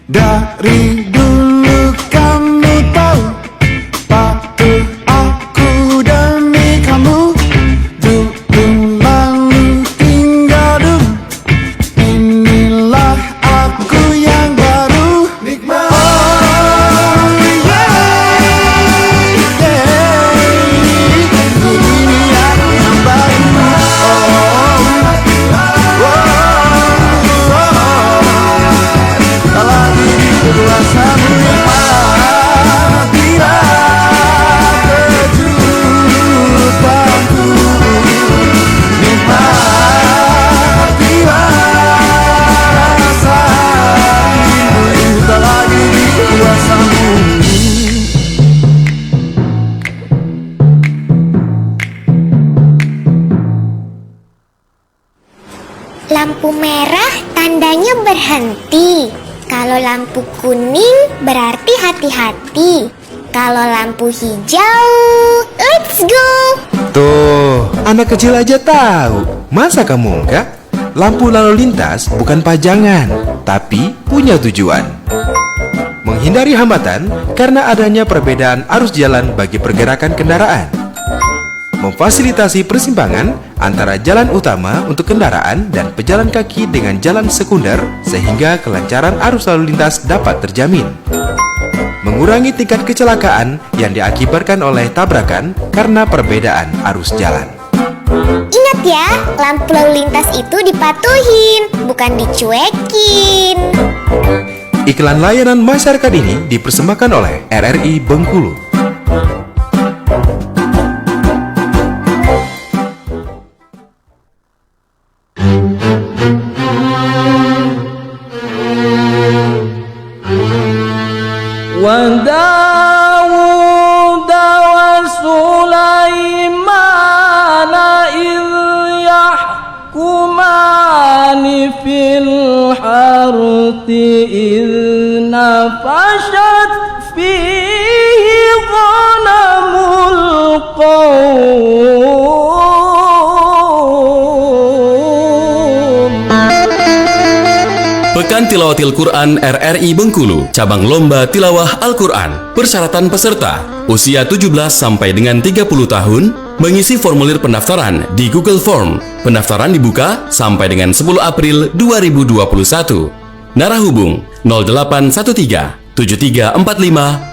Dari dulu kamu tahu, patuh aku demi kamu. Dulu lalu tinggal dulu, inilah aku yang baru. Nikmat. Oh yeah, yeah. Ini aku yang baru. Tak lagi dikuasamu, nikmatilah kejutanku, nikmatilah rasa rindu, tak lagi dikuasamu. Lampu merah tandanya berhenti. Kalau lampu kuning berarti hati-hati. Kalau lampu hijau, let's go. Tuh, anak kecil aja tahu. Masa kamu enggak? Lampu lalu lintas bukan pajangan, tapi punya tujuan. Menghindari hambatan karena adanya perbedaan arus jalan bagi pergerakan kendaraan. Memfasilitasi persimpangan antara jalan utama untuk kendaraan dan pejalan kaki dengan jalan sekunder sehingga kelancaran arus lalu lintas dapat terjamin. Mengurangi tingkat kecelakaan yang diakibatkan oleh tabrakan karena perbedaan arus jalan. Ingat ya, lampu lalu lintas itu dipatuhin, bukan dicuekin. Iklan layanan masyarakat ini dipersembahkan oleh RRI Bengkulu. وداود وسليمان إذ يحكمان في الحرث إذ نفشت فيه غنم القوم. Pekan Tilawatil Quran RRI Bengkulu, cabang lomba tilawah Al-Quran. Persyaratan peserta, usia 17 sampai dengan 30 tahun, mengisi formulir pendaftaran di Google Form. Pendaftaran dibuka sampai dengan 10 April 2021. Narah hubung 0813 7345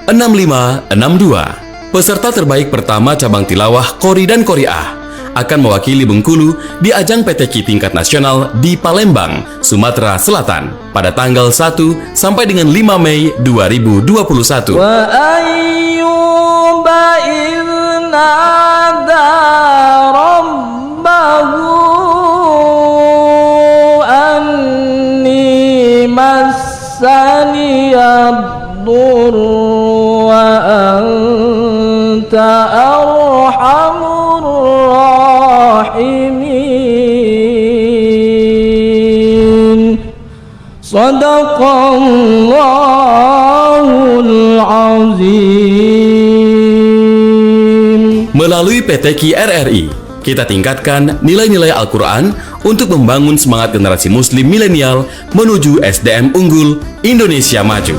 6562. Peserta terbaik pertama cabang tilawah Qori dan Qoriah akan mewakili Bengkulu di ajang PTQ tingkat nasional di Palembang, Sumatera Selatan pada tanggal 1 sampai dengan 5 Mei 2021. وأيوب إذ نادى ربه أني مسني الضر وأنت أرحم الراحمين. Sadaqallahul Azim. Melalui PTQ RRI, kita tingkatkan nilai-nilai Al-Quran untuk membangun semangat generasi muslim milenial menuju SDM unggul Indonesia maju.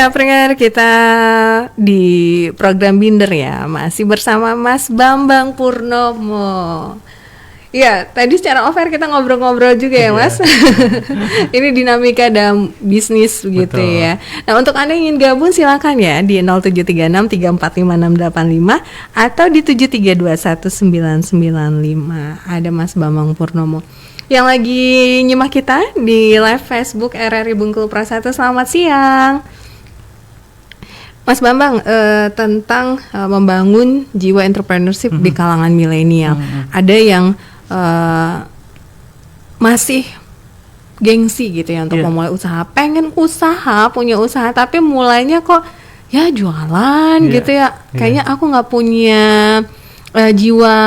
Ya, pendengar kita di program Binder ya, masih bersama Mas Bambang Purnomo. Ya, tadi secara off-air kita ngobrol-ngobrol juga ya, Mas. Ini dinamika dalam bisnis gitu ya. Nah, untuk Anda yang ingin gabung silakan ya di 0736345685 atau di 73219995. Ada Mas Bambang Purnomo yang lagi nyimak kita di live Facebook RRI Bengkulu Prasatu. Selamat siang. Mas Bambang, tentang membangun jiwa entrepreneurship di kalangan milenial. Ada yang masih gengsi gitu ya untuk memulai usaha, pengen usaha, punya usaha, tapi mulainya kok ya jualan gitu ya. Kayaknya aku nggak punya jiwa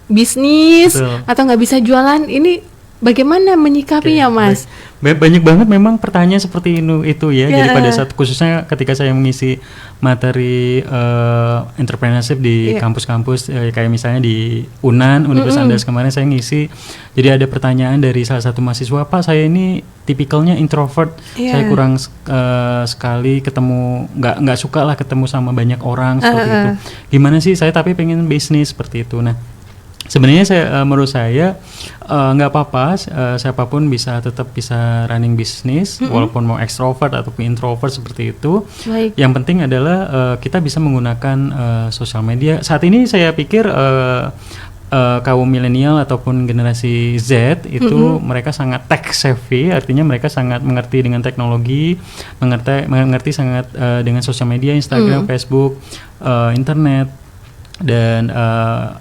bisnis atau nggak bisa jualan. Ini bagaimana menyikapinya, Mas? Banyak banget memang pertanyaan seperti itu ya. Jadi pada saat khususnya ketika saya mengisi materi entrepreneurship di kampus-kampus kayak misalnya di UNAN, Universitas Andalas kemarin saya ngisi. Jadi ada pertanyaan dari salah satu mahasiswa, Pak, saya ini tipikalnya introvert. Saya kurang sekali ketemu, nggak suka lah ketemu sama banyak orang seperti itu. Gimana sih saya tapi pengen bisnis seperti itu. Nah, sebenarnya menurut saya nggak apa-apa, siapapun tetap bisa running bisnis, walaupun mau ekstrovert ataupun introvert seperti itu. Yang penting adalah kita bisa menggunakan sosial media. Saat ini saya pikir kaum milenial ataupun generasi Z itu mereka sangat tech savvy, artinya mereka sangat mengerti dengan teknologi, mengerti sangat dengan sosial media, Instagram, Facebook, internet, dan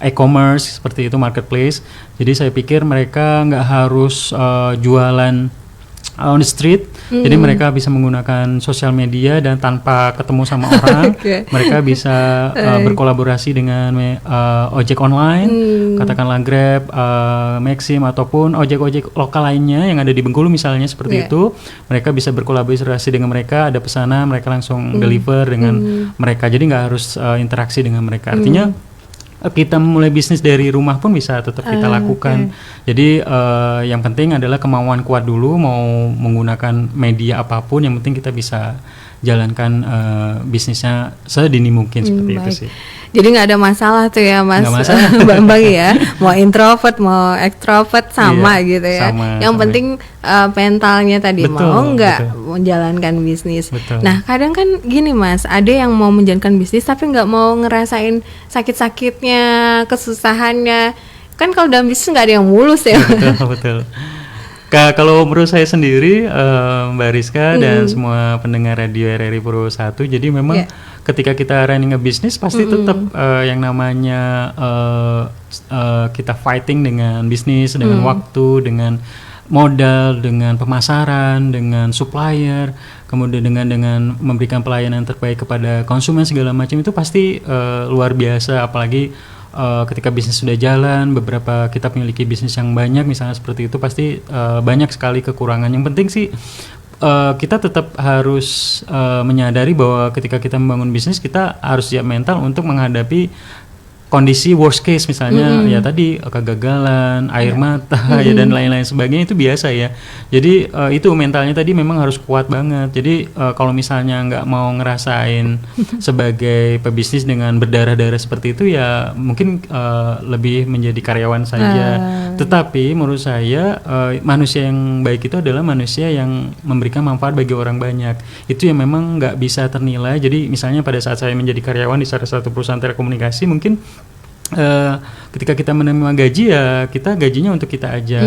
e-commerce seperti itu, marketplace. Jadi saya pikir mereka nggak harus jualan on the street. Jadi mereka bisa menggunakan sosial media dan tanpa ketemu sama orang, mereka bisa berkolaborasi dengan ojek online, katakanlah Grab, Maxim ataupun ojek-ojek lokal lainnya yang ada di Bengkulu misalnya seperti itu. Mereka bisa berkolaborasi dengan mereka, ada pesanan mereka langsung deliver dengan mereka. Jadi nggak harus interaksi dengan mereka. Artinya kita mulai bisnis dari rumah pun bisa tetap kita lakukan. Jadi yang penting adalah kemauan kuat dulu, mau menggunakan media apapun, yang penting kita bisa jalankan bisnisnya sedini mungkin seperti itu sih. Jadi nggak ada masalah tuh ya, Mas Bambang ya, mau introvert mau extrovert sama gitu ya. Yang penting mentalnya tadi mau nggak menjalankan bisnis. Nah kadang kan gini, Mas, ada yang mau menjalankan bisnis tapi nggak mau ngerasain sakit-sakitnya, kesusahannya. Kan kalau dalam bisnis nggak ada yang mulus ya. Betul. Kalau menurut saya sendiri, Mbak Rizka dan semua pendengar radio RRI Pro 1, jadi memang ketika kita running a business pasti tetap yang namanya kita fighting dengan bisnis, dengan waktu, dengan modal, dengan pemasaran, dengan supplier, kemudian dengan memberikan pelayanan terbaik kepada konsumen segala macam, itu pasti luar biasa. Apalagi ketika bisnis sudah jalan, beberapa kita memiliki bisnis yang banyak misalnya seperti itu, pasti banyak sekali kekurangan. Yang penting sih kita tetap harus menyadari bahwa ketika kita membangun bisnis, kita harus siap mental untuk menghadapi kondisi worst case, misalnya ya tadi kegagalan, air mata ya dan lain-lain sebagainya, itu biasa ya. Jadi itu mentalnya tadi memang harus kuat banget. Jadi kalau misalnya nggak mau ngerasain sebagai pebisnis dengan berdarah-darah seperti itu, ya mungkin lebih menjadi karyawan saja. Tetapi menurut saya manusia yang baik itu adalah manusia yang memberikan manfaat bagi orang banyak. Itu yang memang nggak bisa ternilai. Jadi misalnya pada saat saya menjadi karyawan di salah satu perusahaan telekomunikasi, mungkin ketika kita menerima gaji, ya kita gajinya untuk kita aja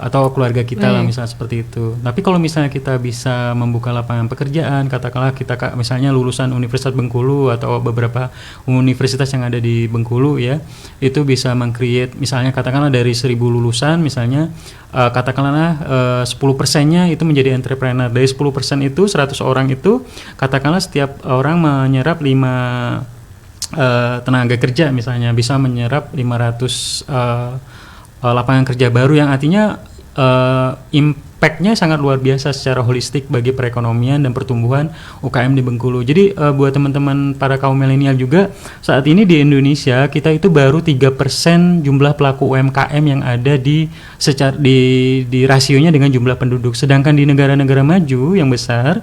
atau keluarga kita lah, misalnya seperti itu. Tapi kalau misalnya kita bisa membuka lapangan pekerjaan, katakanlah kita misalnya lulusan Universitas Bengkulu atau beberapa universitas yang ada di Bengkulu ya, itu bisa meng-create, misalnya katakanlah dari 1000 lulusan misalnya, katakanlah 10%-nya itu menjadi entrepreneur. Dari 10% itu 100 orang itu katakanlah setiap orang menyerap 5 tenaga kerja, misalnya bisa menyerap 500 lapangan kerja baru, yang artinya impact-nya sangat luar biasa secara holistik bagi perekonomian dan pertumbuhan UKM di Bengkulu. Jadi buat teman-teman para kaum milenial juga, saat ini di Indonesia kita itu baru 3% jumlah pelaku UMKM yang ada di rasionya dengan jumlah penduduk. Sedangkan di negara-negara maju yang besar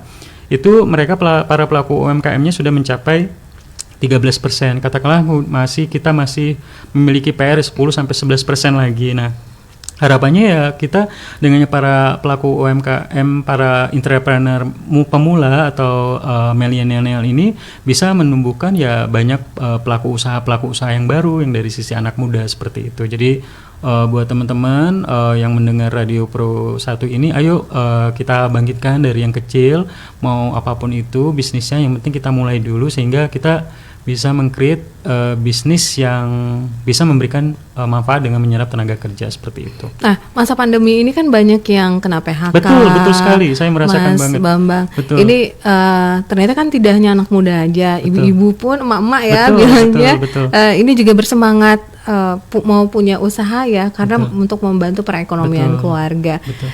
itu mereka para pelaku UMKM-nya sudah mencapai 13%. Katakanlah kita masih memiliki PR 10 sampai 11% lagi. Nah, harapannya ya kita dengan para pelaku UMKM, para entrepreneur pemula atau milenial ini bisa menumbuhkan ya banyak pelaku usaha yang baru yang dari sisi anak muda seperti itu. Jadi buat teman-teman yang mendengar Radio Pro 1 ini, ayo kita bangkitkan dari yang kecil, mau apapun itu bisnisnya, yang penting kita mulai dulu sehingga kita bisa meng-create bisnis yang bisa memberikan manfaat dengan menyerap tenaga kerja seperti itu. Nah, masa pandemi ini kan banyak yang kena PHK. Betul sekali. Saya merasakan Mas banget. Bambang. Betul. Ini ternyata kan tidak hanya anak muda aja, Betul. ibu-ibu pun, emak-emak ya Betul, bilangnya. betul. Ini juga bersemangat mau punya usaha ya, karena Betul. untuk membantu perekonomian Betul. keluarga. Betul.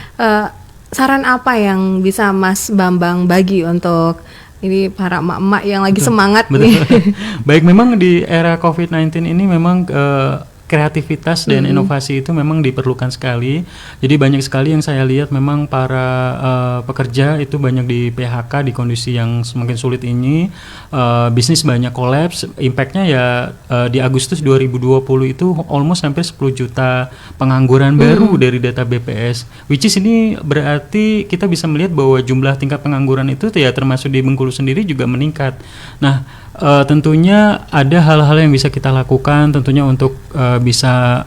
Saran apa yang bisa Mas Bambang bagi untuk ini para emak-emak yang lagi semangat nih? Baik, memang di era COVID-19 ini memang kreativitas dan inovasi itu memang diperlukan sekali. Jadi banyak sekali yang saya lihat memang para pekerja itu banyak di PHK di kondisi yang semakin sulit ini. Bisnis banyak kolaps. Impactnya ya di Agustus 2020 itu almost sampai 10 juta pengangguran baru dari data BPS. Which is ini berarti kita bisa melihat bahwa jumlah tingkat pengangguran itu ya termasuk di Bengkulu sendiri juga meningkat. Nah, tentunya ada hal-hal yang bisa kita lakukan tentunya untuk bisa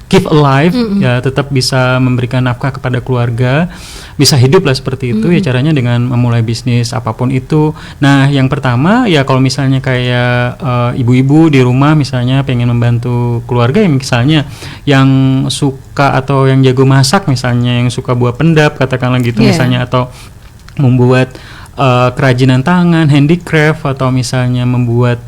keep alive, ya tetap bisa memberikan nafkah kepada keluarga, bisa hidup lah seperti itu. Ya caranya dengan memulai bisnis apapun itu. Nah, yang pertama ya kalau misalnya kayak ibu-ibu di rumah misalnya pengen membantu keluarga, ya misalnya yang suka atau yang jago masak misalnya, yang suka buat pendap katakanlah gitu misalnya, atau membuat kerajinan tangan, handicraft, atau misalnya membuat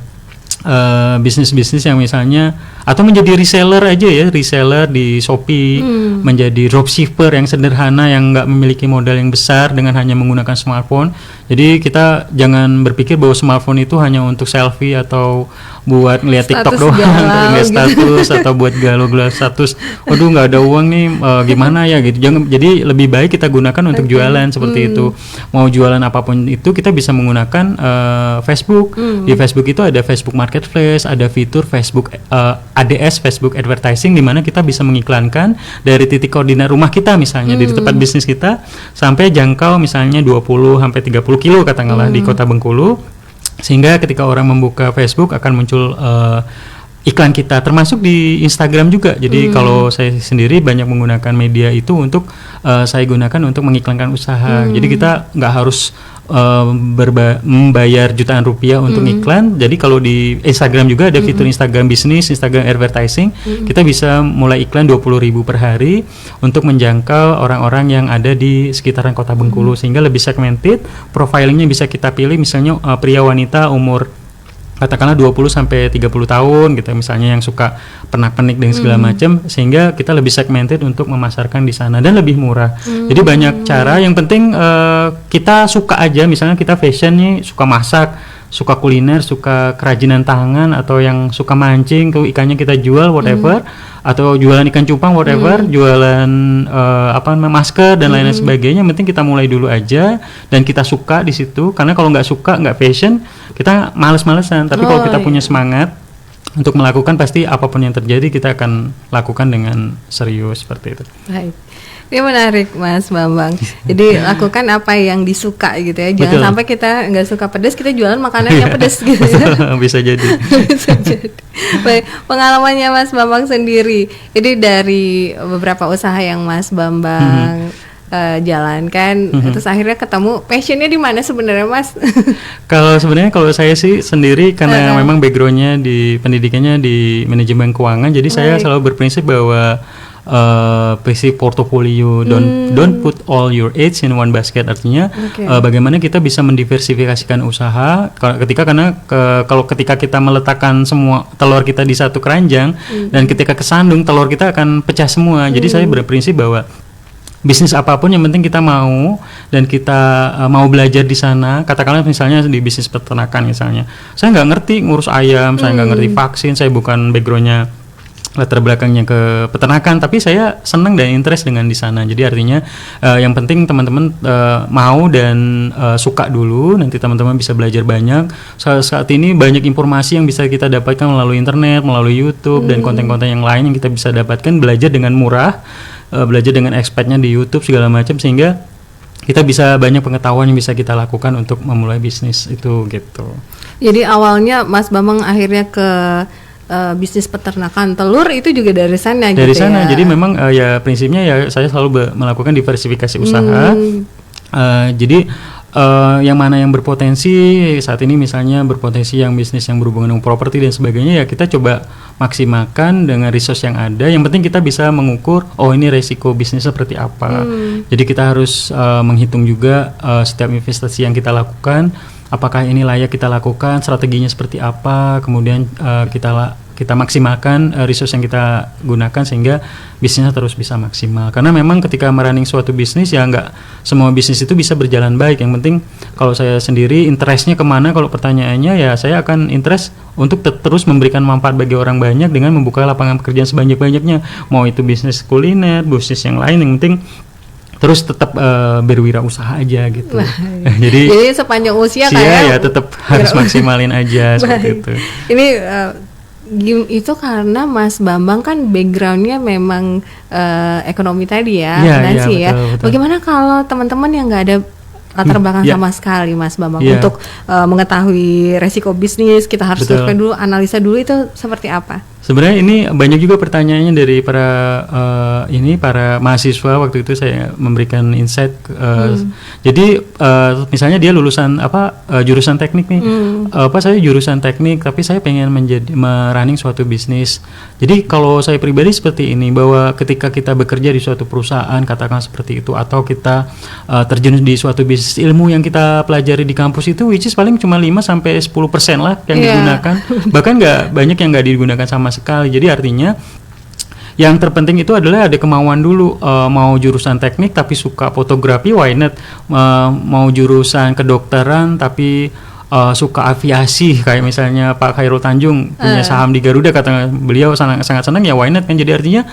bisnis-bisnis yang misalnya, atau menjadi reseller aja ya, reseller di Shopee, menjadi dropshipper yang sederhana yang nggak memiliki modal yang besar dengan hanya menggunakan smartphone. Jadi kita jangan berpikir bahwa smartphone itu hanya untuk selfie atau buat ngeliat TikTok doang, ngeliat status atau buat galau-galau status. Waduh, nggak ada uang nih, gimana ya gitu. Jangan. Jadi lebih baik kita gunakan untuk jualan seperti itu. Mau jualan apapun itu kita bisa menggunakan Facebook. Di Facebook itu ada Facebook Marketplace, ada fitur Facebook ADS, Facebook Advertising, di mana kita bisa mengiklankan dari titik koordinat rumah kita misalnya di tempat bisnis kita sampai jangkau misalnya 20 sampai 30 kilo katakanlah di Kota Bengkulu, sehingga ketika orang membuka Facebook akan muncul iklan kita, termasuk di Instagram juga. Jadi kalau saya sendiri banyak menggunakan media itu untuk saya gunakan untuk mengiklankan usaha. Jadi kita nggak harus membayar jutaan rupiah untuk iklan. Jadi kalau di Instagram juga ada fitur Instagram bisnis, Instagram advertising, kita bisa mulai iklan 20.000 per hari untuk menjangkau orang-orang yang ada di sekitaran Kota Bengkulu, sehingga lebih segmented, profilingnya bisa kita pilih misalnya pria wanita umur katakanlah 20 sampai 30 tahun gitu misalnya, yang suka pernak-pernik dan segala macam, sehingga kita lebih segmented untuk memasarkan di sana dan lebih murah. Jadi banyak cara, yang penting kita suka aja, misalnya kita fashion nih, suka masak, suka kuliner, suka kerajinan tangan, atau yang suka mancing, tuh ikannya kita jual whatever, atau jualan ikan cupang whatever, jualan masker dan lain-lain sebagainya. Yang penting kita mulai dulu aja dan kita suka di situ, karena kalau nggak suka, nggak passion, kita males-malesan. Tapi kalau kita punya semangat untuk melakukan, pasti apapun yang terjadi kita akan lakukan dengan serius seperti itu. Baik. Ini menarik Mas Bambang. Jadi lakukan apa yang disuka gitu ya. Jangan sampai kita nggak suka pedas, kita jualan makanan yang pedas gitu ya. Bisa jadi. Bisa jadi. Baik, pengalamannya Mas Bambang sendiri. Ini dari beberapa usaha yang Mas Bambang jalankan, terus akhirnya ketemu passionnya di mana sebenarnya Mas? Kalau saya sih sendiri, karena memang backgroundnya di pendidikannya di manajemen keuangan, jadi saya selalu berprinsip bahwa prinsip portofolio, don't put all your eggs in one basket. Artinya bagaimana kita bisa mendiversifikasikan usaha ketika kita meletakkan semua telur kita di satu keranjang, dan ketika kesandung telur kita akan pecah semua. Jadi saya berprinsip bahwa bisnis apapun yang penting kita mau, dan kita mau belajar di sana. Katakanlah misalnya di bisnis peternakan misalnya, saya nggak ngerti ngurus ayam, saya nggak ngerti vaksin, saya bukan backgroundnya latar belakangnya ke peternakan, tapi saya senang dan interest dengan di sana. Jadi artinya yang penting teman-teman mau dan suka dulu, nanti teman-teman bisa belajar banyak. Saat ini banyak informasi yang bisa kita dapatkan melalui internet, melalui YouTube dan konten-konten yang lain yang kita bisa dapatkan, belajar dengan murah, belajar dengan expertnya di YouTube segala macam, sehingga kita bisa banyak pengetahuan yang bisa kita lakukan untuk memulai bisnis itu gitu. Jadi awalnya Mas Bambang akhirnya ke bisnis peternakan telur itu juga dari sana dari gitu sana. ya. Jadi memang ya prinsipnya ya saya selalu melakukan diversifikasi usaha. Jadi yang mana yang berpotensi saat ini, misalnya berpotensi yang bisnis yang berhubungan dengan properti dan sebagainya, ya kita coba maksimalkan dengan resource yang ada. Yang penting kita bisa mengukur, oh ini resiko bisnis seperti apa. Jadi kita harus menghitung juga setiap investasi yang kita lakukan, apakah ini layak kita lakukan, strateginya seperti apa, kemudian kita maksimalkan resource yang kita gunakan sehingga bisnisnya terus bisa maksimal. Karena memang ketika merunning suatu bisnis ya nggak semua bisnis itu bisa berjalan baik. Yang penting kalau saya sendiri interestnya kemana, kalau pertanyaannya ya saya akan interest untuk terus memberikan manfaat bagi orang banyak dengan membuka lapangan pekerjaan sebanyak-banyaknya. Mau itu bisnis kuliner, bisnis yang lain, yang penting terus tetap berwirausaha aja gitu. Jadi sepanjang usia ya tetap harus maksimalin aja seperti itu. Ini itu karena Mas Bambang kan backgroundnya memang ekonomi tadi ya, finansi ya. Betul. Bagaimana kalau teman-teman yang nggak ada latar belakang sama sekali Mas Bambang untuk mengetahui resiko bisnis, kita harus survei dulu, analisa dulu, itu seperti apa? Sebenarnya ini banyak juga pertanyaannya dari para mahasiswa. Waktu itu saya memberikan insight. Jadi misalnya dia lulusan jurusan teknik nih. Saya jurusan teknik tapi saya pengen merunning suatu bisnis. Jadi kalau saya pribadi seperti ini, bahwa ketika kita bekerja di suatu perusahaan, katakan seperti itu, atau kita terjun di suatu bisnis, ilmu yang kita pelajari di kampus itu which is paling cuma 5-10% lah yang digunakan. Bahkan banyak yang nggak digunakan sama sekali. Jadi artinya yang terpenting itu adalah ada kemauan dulu. Mau jurusan teknik tapi suka fotografi, why not? Mau jurusan kedokteran tapi suka aviasi, kayak misalnya Pak Khairul Tanjung punya saham di Garuda, kata beliau sangat senang, ya why not kan. Jadi artinya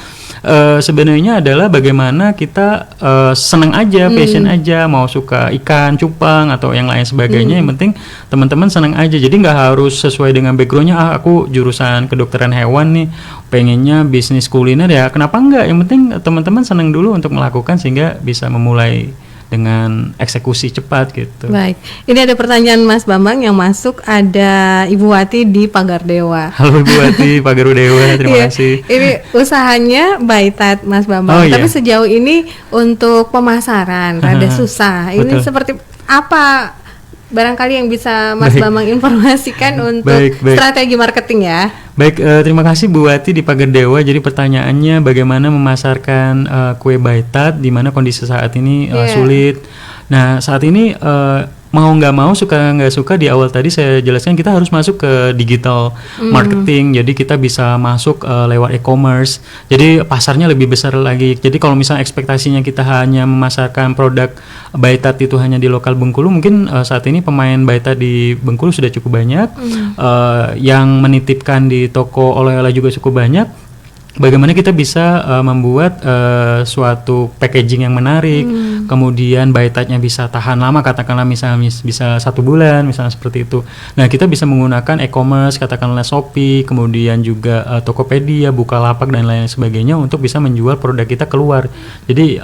sebenarnya adalah bagaimana kita senang aja, passion aja, mau suka ikan, cupang atau yang lain sebagainya, yang penting teman-teman senang aja. Jadi nggak harus sesuai dengan backgroundnya, aku jurusan kedokteran hewan nih, pengennya bisnis kuliner, ya kenapa enggak, yang penting teman-teman senang dulu untuk melakukan sehingga bisa memulai dengan eksekusi cepat gitu. Baik, ini ada pertanyaan Mas Bambang yang masuk, ada Ibu Wati di Pagardewa. Halo Ibu Wati, Pagardewa, terima kasih. Ini usahanya Baitat Mas Bambang, tapi sejauh ini untuk pemasaran rada susah. Ini seperti apa? Barangkali yang bisa Mas Bambang informasikan untuk strategi marketing ya. Baik, terima kasih Bu Wati di Pagardewa. Jadi pertanyaannya bagaimana memasarkan kue Baitat di mana kondisi saat ini sulit. Nah saat ini mau nggak mau, suka nggak suka, di awal tadi saya jelaskan kita harus masuk ke digital marketing. Jadi kita bisa masuk lewat e-commerce. Jadi pasarnya lebih besar lagi. Jadi kalau misalnya ekspektasinya kita hanya memasarkan produk Baitat itu hanya di lokal Bengkulu, mungkin saat ini pemain Baitat di Bengkulu sudah cukup banyak. Yang menitipkan di toko oleh-oleh juga cukup banyak. Bagaimana kita bisa membuat suatu packaging yang menarik, kemudian Baitatnya bisa tahan lama, katakanlah misalnya bisa 1 bulan, misalnya seperti itu. Nah kita bisa menggunakan e-commerce, katakanlah Shopee, kemudian juga Tokopedia, Bukalapak dan lain sebagainya untuk bisa menjual produk kita keluar. Jadi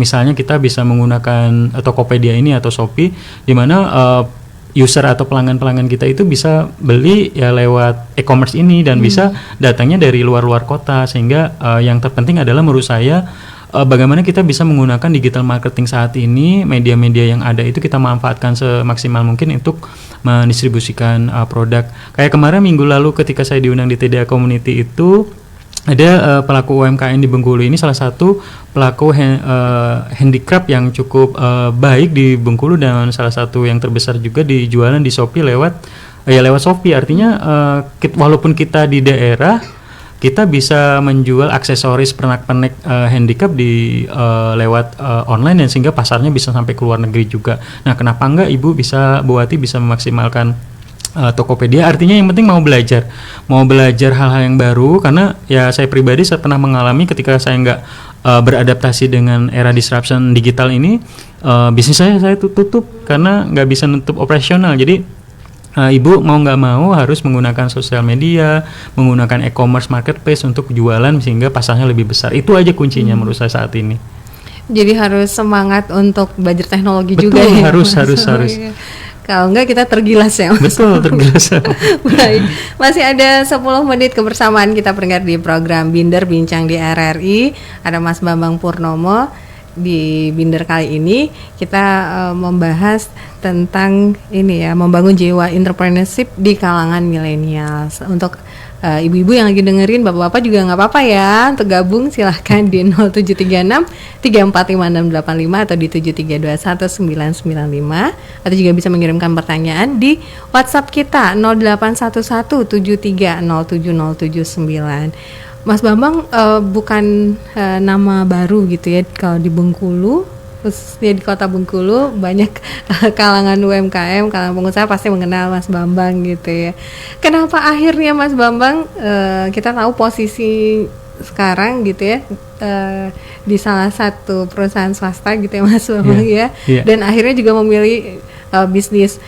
misalnya kita bisa menggunakan Tokopedia ini atau Shopee, di mana user atau pelanggan-pelanggan kita itu bisa beli ya lewat e-commerce ini dan bisa datangnya dari luar-luar kota. Sehingga yang terpenting adalah menurut saya bagaimana kita bisa menggunakan digital marketing saat ini, media-media yang ada itu kita manfaatkan semaksimal mungkin untuk mendistribusikan produk. Kayak kemarin minggu lalu ketika saya diundang di TDA Community itu, ada pelaku UMKM di Bengkulu ini, salah satu pelaku handicraft yang cukup baik di Bengkulu dan salah satu yang terbesar juga di jualan di Shopee lewat Shopee. Artinya walaupun kita di daerah, kita bisa menjual aksesoris pernak-pernik handicraft di lewat online, dan sehingga pasarnya bisa sampai ke luar negeri juga. Nah kenapa enggak Bu Wati bisa memaksimalkan Tokopedia. Artinya yang penting mau belajar hal-hal yang baru, karena ya saya pribadi saya pernah mengalami ketika saya nggak beradaptasi dengan era disruption digital ini, bisnis saya tutup karena nggak bisa nutup operasional. Jadi ibu mau nggak mau harus menggunakan sosial media, menggunakan e-commerce marketplace untuk jualan sehingga pasarnya lebih besar. Itu aja kuncinya menurut saya saat ini. Jadi harus semangat untuk belajar teknologi. Betul, juga ya. harus. Kalau enggak kita tergilas ya, Mas. Betul, tergilas. Baik, masih ada 10 menit kebersamaan kita pendengar di program Binder Bincang di RRI. Ada Mas Bambang Purnomo. Di Binder kali ini kita membahas tentang ini ya, membangun jiwa entrepreneurship di kalangan milenial. Untuk ibu-ibu yang lagi dengerin, bapak-bapak juga nggak apa-apa ya untuk gabung, silahkan di 0736 345685 atau di 7321 995, atau juga bisa mengirimkan pertanyaan di WhatsApp kita 0811730779. Mas Bambang bukan nama baru gitu ya kalau di Bengkulu, khususnya di kota Bengkulu banyak kalangan UMKM, kalangan pengusaha pasti mengenal Mas Bambang gitu ya. Kenapa akhirnya Mas Bambang, kita tahu posisi sekarang gitu ya, di salah satu perusahaan swasta gitu ya Mas Bambang ya, dan akhirnya juga memilih bisnis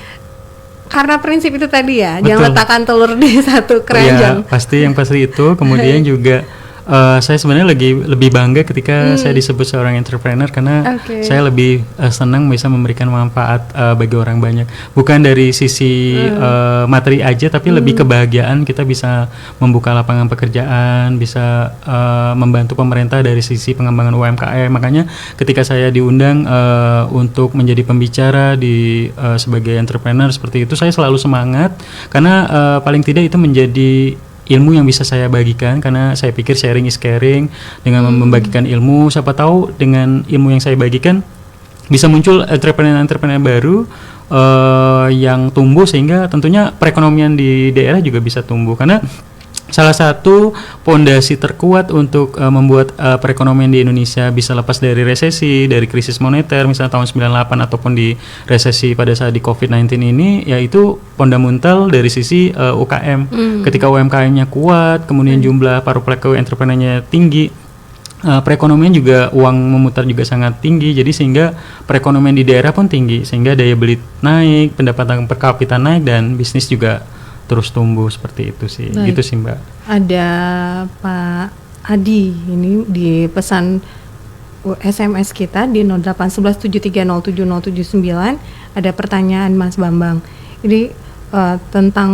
karena prinsip itu tadi ya. Betul. Jangan letakkan telur di satu keranjang. Ya, pasti itu. Kemudian juga saya sebenarnya lebih bangga ketika saya disebut seorang entrepreneur, karena saya lebih senang bisa memberikan manfaat bagi orang banyak. Bukan dari sisi materi aja, tapi lebih kebahagiaan kita bisa membuka lapangan pekerjaan, bisa membantu pemerintah dari sisi pengembangan UMKM. Makanya ketika saya diundang untuk menjadi pembicara di sebagai entrepreneur seperti itu, saya selalu semangat, karena paling tidak itu menjadi ilmu yang bisa saya bagikan, karena saya pikir sharing is caring. Dengan membagikan ilmu, siapa tahu dengan ilmu yang saya bagikan bisa muncul entrepreneur baru yang tumbuh, sehingga tentunya perekonomian di daerah juga bisa tumbuh. Karena salah satu pondasi terkuat untuk membuat perekonomian di Indonesia bisa lepas dari resesi, dari krisis moneter misalnya tahun 98 ataupun di resesi pada saat di COVID-19 ini, yaitu fundamental dari sisi UKM. Ketika UMKM-nya kuat, kemudian jumlah para pelaku entrepreneurnya tinggi, perekonomian juga, uang memutar juga sangat tinggi. Jadi sehingga perekonomian di daerah pun tinggi, sehingga daya beli naik, pendapatan per kapita naik, dan bisnis juga terus tumbuh seperti itu sih. Baik. Gitu sih Mbak. Ada Pak Adi ini di pesan SMS kita di 0811730709, ada pertanyaan Mas Bambang. Ini tentang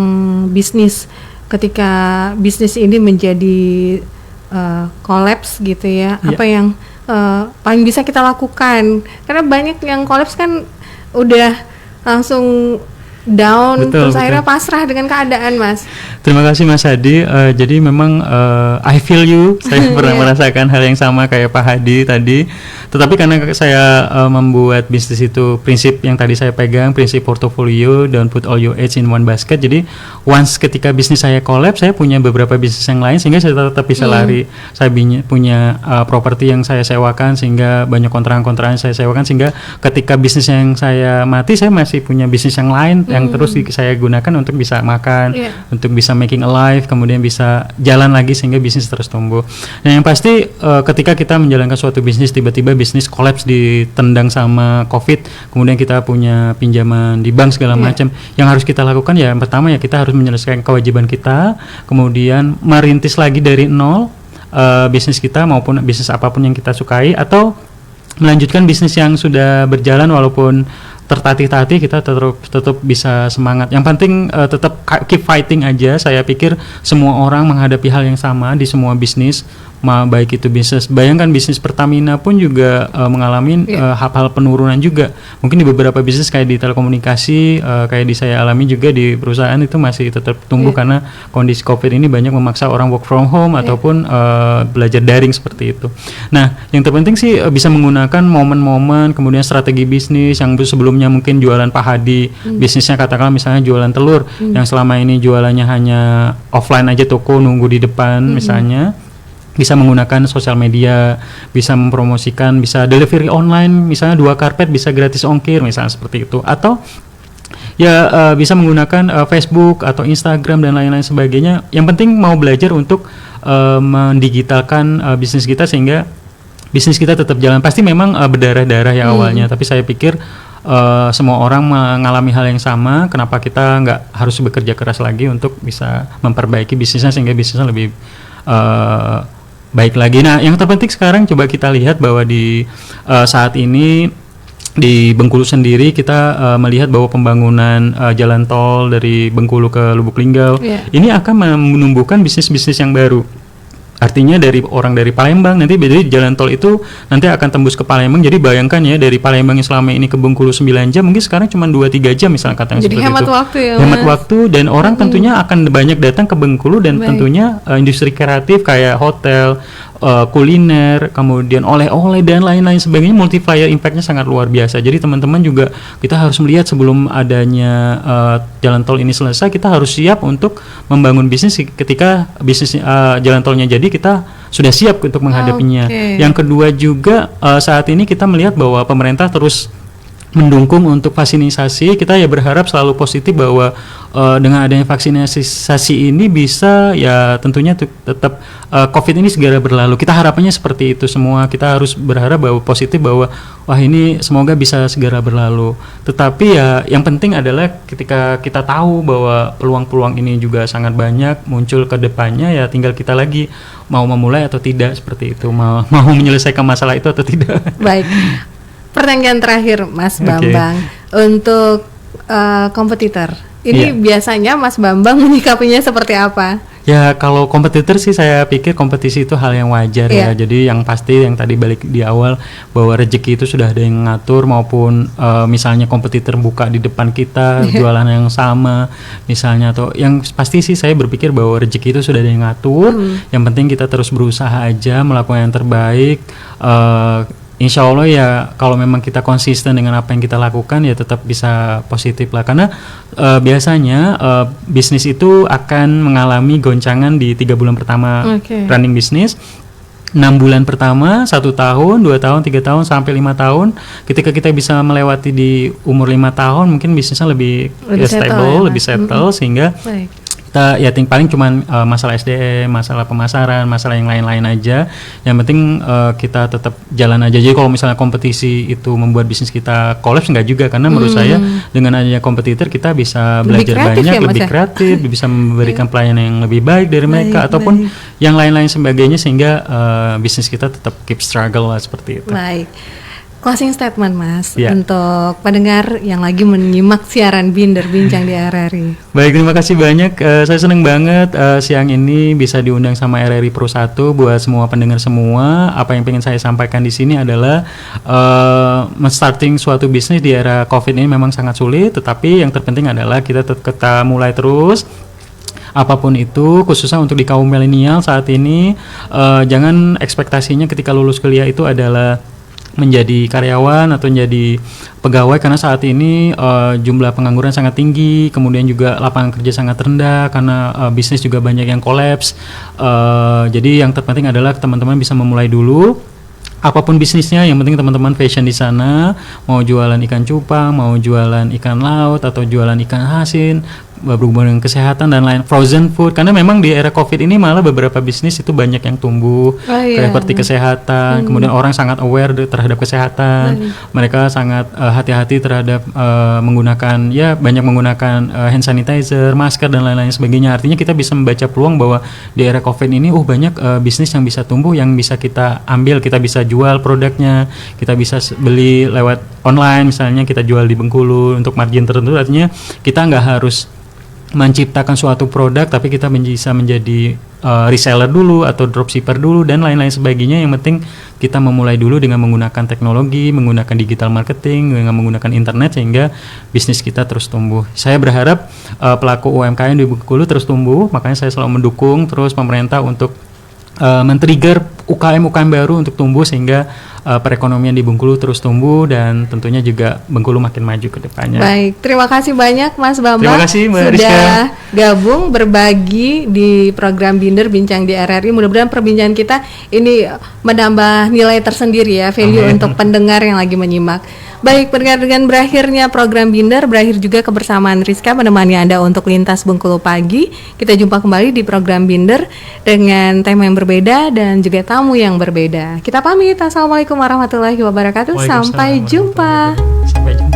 bisnis. Ketika bisnis ini menjadi kolaps gitu ya, apa yang paling bisa kita lakukan? Karena banyak yang kolaps kan udah langsung down, terus akhirnya pasrah dengan keadaan, Mas. Terima kasih Mas Hadi. Jadi memang I feel you. Saya pernah merasakan hal yang sama kayak Pak Hadi tadi. Tetapi karena saya membuat bisnis itu, prinsip yang tadi saya pegang, prinsip portofolio, don't put all your eggs in one basket. Jadi once ketika bisnis saya collapse, saya punya beberapa bisnis yang lain sehingga saya tetap bisa lari. Saya punya properti yang saya sewakan, sehingga banyak kontrakan-kontrakan saya sewakan, sehingga ketika bisnis yang saya mati, saya masih punya bisnis yang lain yang terus saya gunakan untuk bisa makan, untuk bisa making alive, kemudian bisa jalan lagi sehingga bisnis terus tumbuh. Nah yang pasti ketika kita menjalankan suatu bisnis, tiba-tiba bisnis collapse, ditendang sama COVID, kemudian kita punya pinjaman di bank segala macam, yang harus kita lakukan ya yang pertama ya kita harus menyelesaikan kewajiban kita, kemudian merintis lagi dari nol bisnis kita maupun bisnis apapun yang kita sukai, atau melanjutkan bisnis yang sudah berjalan walaupun tertatih-tatih, kita tetap bisa semangat. Yang penting tetap keep fighting aja. Saya pikir semua orang menghadapi hal yang sama di semua bisnis, baik itu bisnis, bayangkan bisnis Pertamina pun juga mengalami hal penurunan juga. Mungkin di beberapa bisnis kayak di telekomunikasi, kayak di saya alami juga di perusahaan itu masih tetap tumbuh karena kondisi COVID ini banyak memaksa orang work from home ataupun belajar daring seperti itu. Nah, yang terpenting sih bisa menggunakan momen-momen, kemudian strategi bisnis yang sebelumnya mungkin jualan Pak Hadi, bisnisnya katakanlah misalnya jualan telur, yang selama ini jualannya hanya offline aja, toko nunggu di depan misalnya, bisa menggunakan sosial media, bisa mempromosikan, bisa delivery online, misalnya 2 karpet bisa gratis ongkir misalnya seperti itu. Atau bisa menggunakan Facebook atau Instagram dan lain-lain sebagainya. Yang penting mau belajar untuk mendigitalkan bisnis kita sehingga bisnis kita tetap jalan. Pasti memang berdarah-darah ya awalnya, tapi saya pikir semua orang mengalami hal yang sama. Kenapa kita nggak harus bekerja keras lagi untuk bisa memperbaiki bisnisnya sehingga bisnisnya lebih baik lagi. Nah, yang terpenting sekarang coba kita lihat bahwa di saat ini di Bengkulu sendiri kita melihat bahwa pembangunan jalan tol dari Bengkulu ke Lubuk Linggau ini akan menumbuhkan bisnis-bisnis yang baru. Artinya dari orang dari Palembang nanti jadi jalan tol itu nanti akan tembus ke Palembang. Jadi bayangkan ya, dari Palembang yang selama ini ke Bengkulu 9 jam mungkin sekarang cuma 2-3 jam misalnya katanya. Jadi seperti hemat itu. Waktu ya, hemat waktu dan orang tentunya akan banyak datang ke Bengkulu dan tentunya industri kreatif kayak hotel, kuliner, kemudian oleh-oleh dan lain-lain sebagainya, multiplier impactnya sangat luar biasa. Jadi teman-teman juga kita harus melihat sebelum adanya jalan tol ini selesai, kita harus siap untuk membangun bisnis. Ketika bisnis jalan tolnya jadi, kita sudah siap untuk menghadapinya. Yang kedua juga saat ini kita melihat bahwa pemerintah terus mendukung untuk vaksinasi. Kita ya berharap selalu positif bahwa dengan adanya vaksinasi ini bisa ya tentunya tetap COVID ini segera berlalu. Kita harapannya seperti itu semua. Kita harus berharap bahwa positif bahwa wah ini semoga bisa segera berlalu. Tetapi ya yang penting adalah ketika kita tahu bahwa peluang-peluang ini juga sangat banyak muncul ke depannya, ya tinggal kita lagi mau memulai atau tidak seperti itu, mau menyelesaikan masalah itu atau tidak. Baik. Pertanyaan terakhir Mas Bambang, untuk kompetitor. Ini biasanya Mas Bambang menyikapinya seperti apa? Ya kalau kompetitor sih saya pikir kompetisi itu hal yang wajar ya. Jadi yang pasti yang tadi balik di awal bahwa rezeki itu sudah ada yang ngatur, maupun misalnya kompetitor buka di depan kita jualan yang sama misalnya, atau yang pasti sih saya berpikir bahwa rezeki itu sudah ada yang ngatur. Yang penting kita terus berusaha aja melakukan yang terbaik. Insya Allah ya kalau memang kita konsisten dengan apa yang kita lakukan ya tetap bisa positif lah, karena biasanya bisnis itu akan mengalami goncangan di 3 bulan pertama running bisnis. 6 bulan pertama, 1 tahun, 2 tahun, 3 tahun, sampai 5 tahun. Ketika kita bisa melewati di umur 5 tahun mungkin bisnisnya lebih stable, lebih settle, sehingga kita ya paling cuman masalah SDM, masalah pemasaran, masalah yang lain-lain aja. Yang penting kita tetap jalan aja. Jadi kalau misalnya kompetisi itu membuat bisnis kita kolaps, enggak juga, karena menurut saya dengan adanya kompetitor kita bisa belajar banyak, lebih kreatif, bisa memberikan pelayanan yang lebih baik dari mereka ataupun yang lain-lain sebagainya, sehingga bisnis kita tetap keep struggle lah, seperti itu. Baik. Closing statement Mas untuk pendengar yang lagi menyimak siaran Binder Bincang di RRI. Baik, terima kasih banyak. Saya senang banget siang ini bisa diundang sama RRI Pro 1. Buat semua pendengar semua, apa yang pengen saya sampaikan di sini adalah starting suatu bisnis di era COVID ini memang sangat sulit, tetapi yang terpenting adalah kita mulai terus. Apapun itu, khususnya untuk di kaum milenial saat ini, jangan ekspektasinya ketika lulus kuliah itu adalah menjadi karyawan atau menjadi pegawai, karena saat ini jumlah pengangguran sangat tinggi, kemudian juga lapangan kerja sangat rendah karena bisnis juga banyak yang kolaps. Jadi yang terpenting adalah teman-teman bisa memulai dulu. Apapun bisnisnya, yang penting teman-teman fashion di sana, mau jualan ikan cupang, mau jualan ikan laut, atau jualan ikan asin, berhubungan dengan kesehatan dan lain, frozen food, karena memang di era COVID ini malah beberapa bisnis itu banyak yang tumbuh, seperti kesehatan, kemudian orang sangat aware terhadap kesehatan, mereka sangat hati-hati terhadap banyak menggunakan hand sanitizer, masker dan lain-lain sebagainya. Artinya kita bisa membaca peluang bahwa di era COVID ini banyak bisnis yang bisa tumbuh, yang bisa kita ambil, kita bisa jual produknya, kita bisa beli lewat online, misalnya kita jual di Bengkulu untuk margin tertentu. Artinya kita nggak harus menciptakan suatu produk, tapi kita bisa menjadi reseller dulu atau dropshipper dulu dan lain-lain sebagainya. Yang penting kita memulai dulu dengan menggunakan teknologi, menggunakan digital marketing, dengan menggunakan internet, sehingga bisnis kita terus tumbuh. Saya berharap pelaku UMKM di Bengkulu terus tumbuh, makanya saya selalu mendukung terus pemerintah untuk men-trigger UKM baru untuk tumbuh, sehingga perekonomian di Bengkulu terus tumbuh dan tentunya juga Bengkulu makin maju ke depannya. Baik, terima kasih banyak Mas Bambang. Terima kasih Mbak Rizka. Sudah gabung berbagi di program Binder Bincang di RRI. Mudah-mudahan perbincangan kita ini menambah nilai tersendiri ya, value untuk pendengar yang lagi menyimak. Baik, pendengar, dengan berakhirnya program Binder, berakhir juga kebersamaan Rizka menemani Anda untuk lintas Bengkulu pagi. Kita jumpa kembali di program Binder dengan tema yang berbeda dan juga tamu yang berbeda. Kita pamit. Assalamualaikum warahmatullahi wabarakatuh. Sampai jumpa. Sampai jumpa.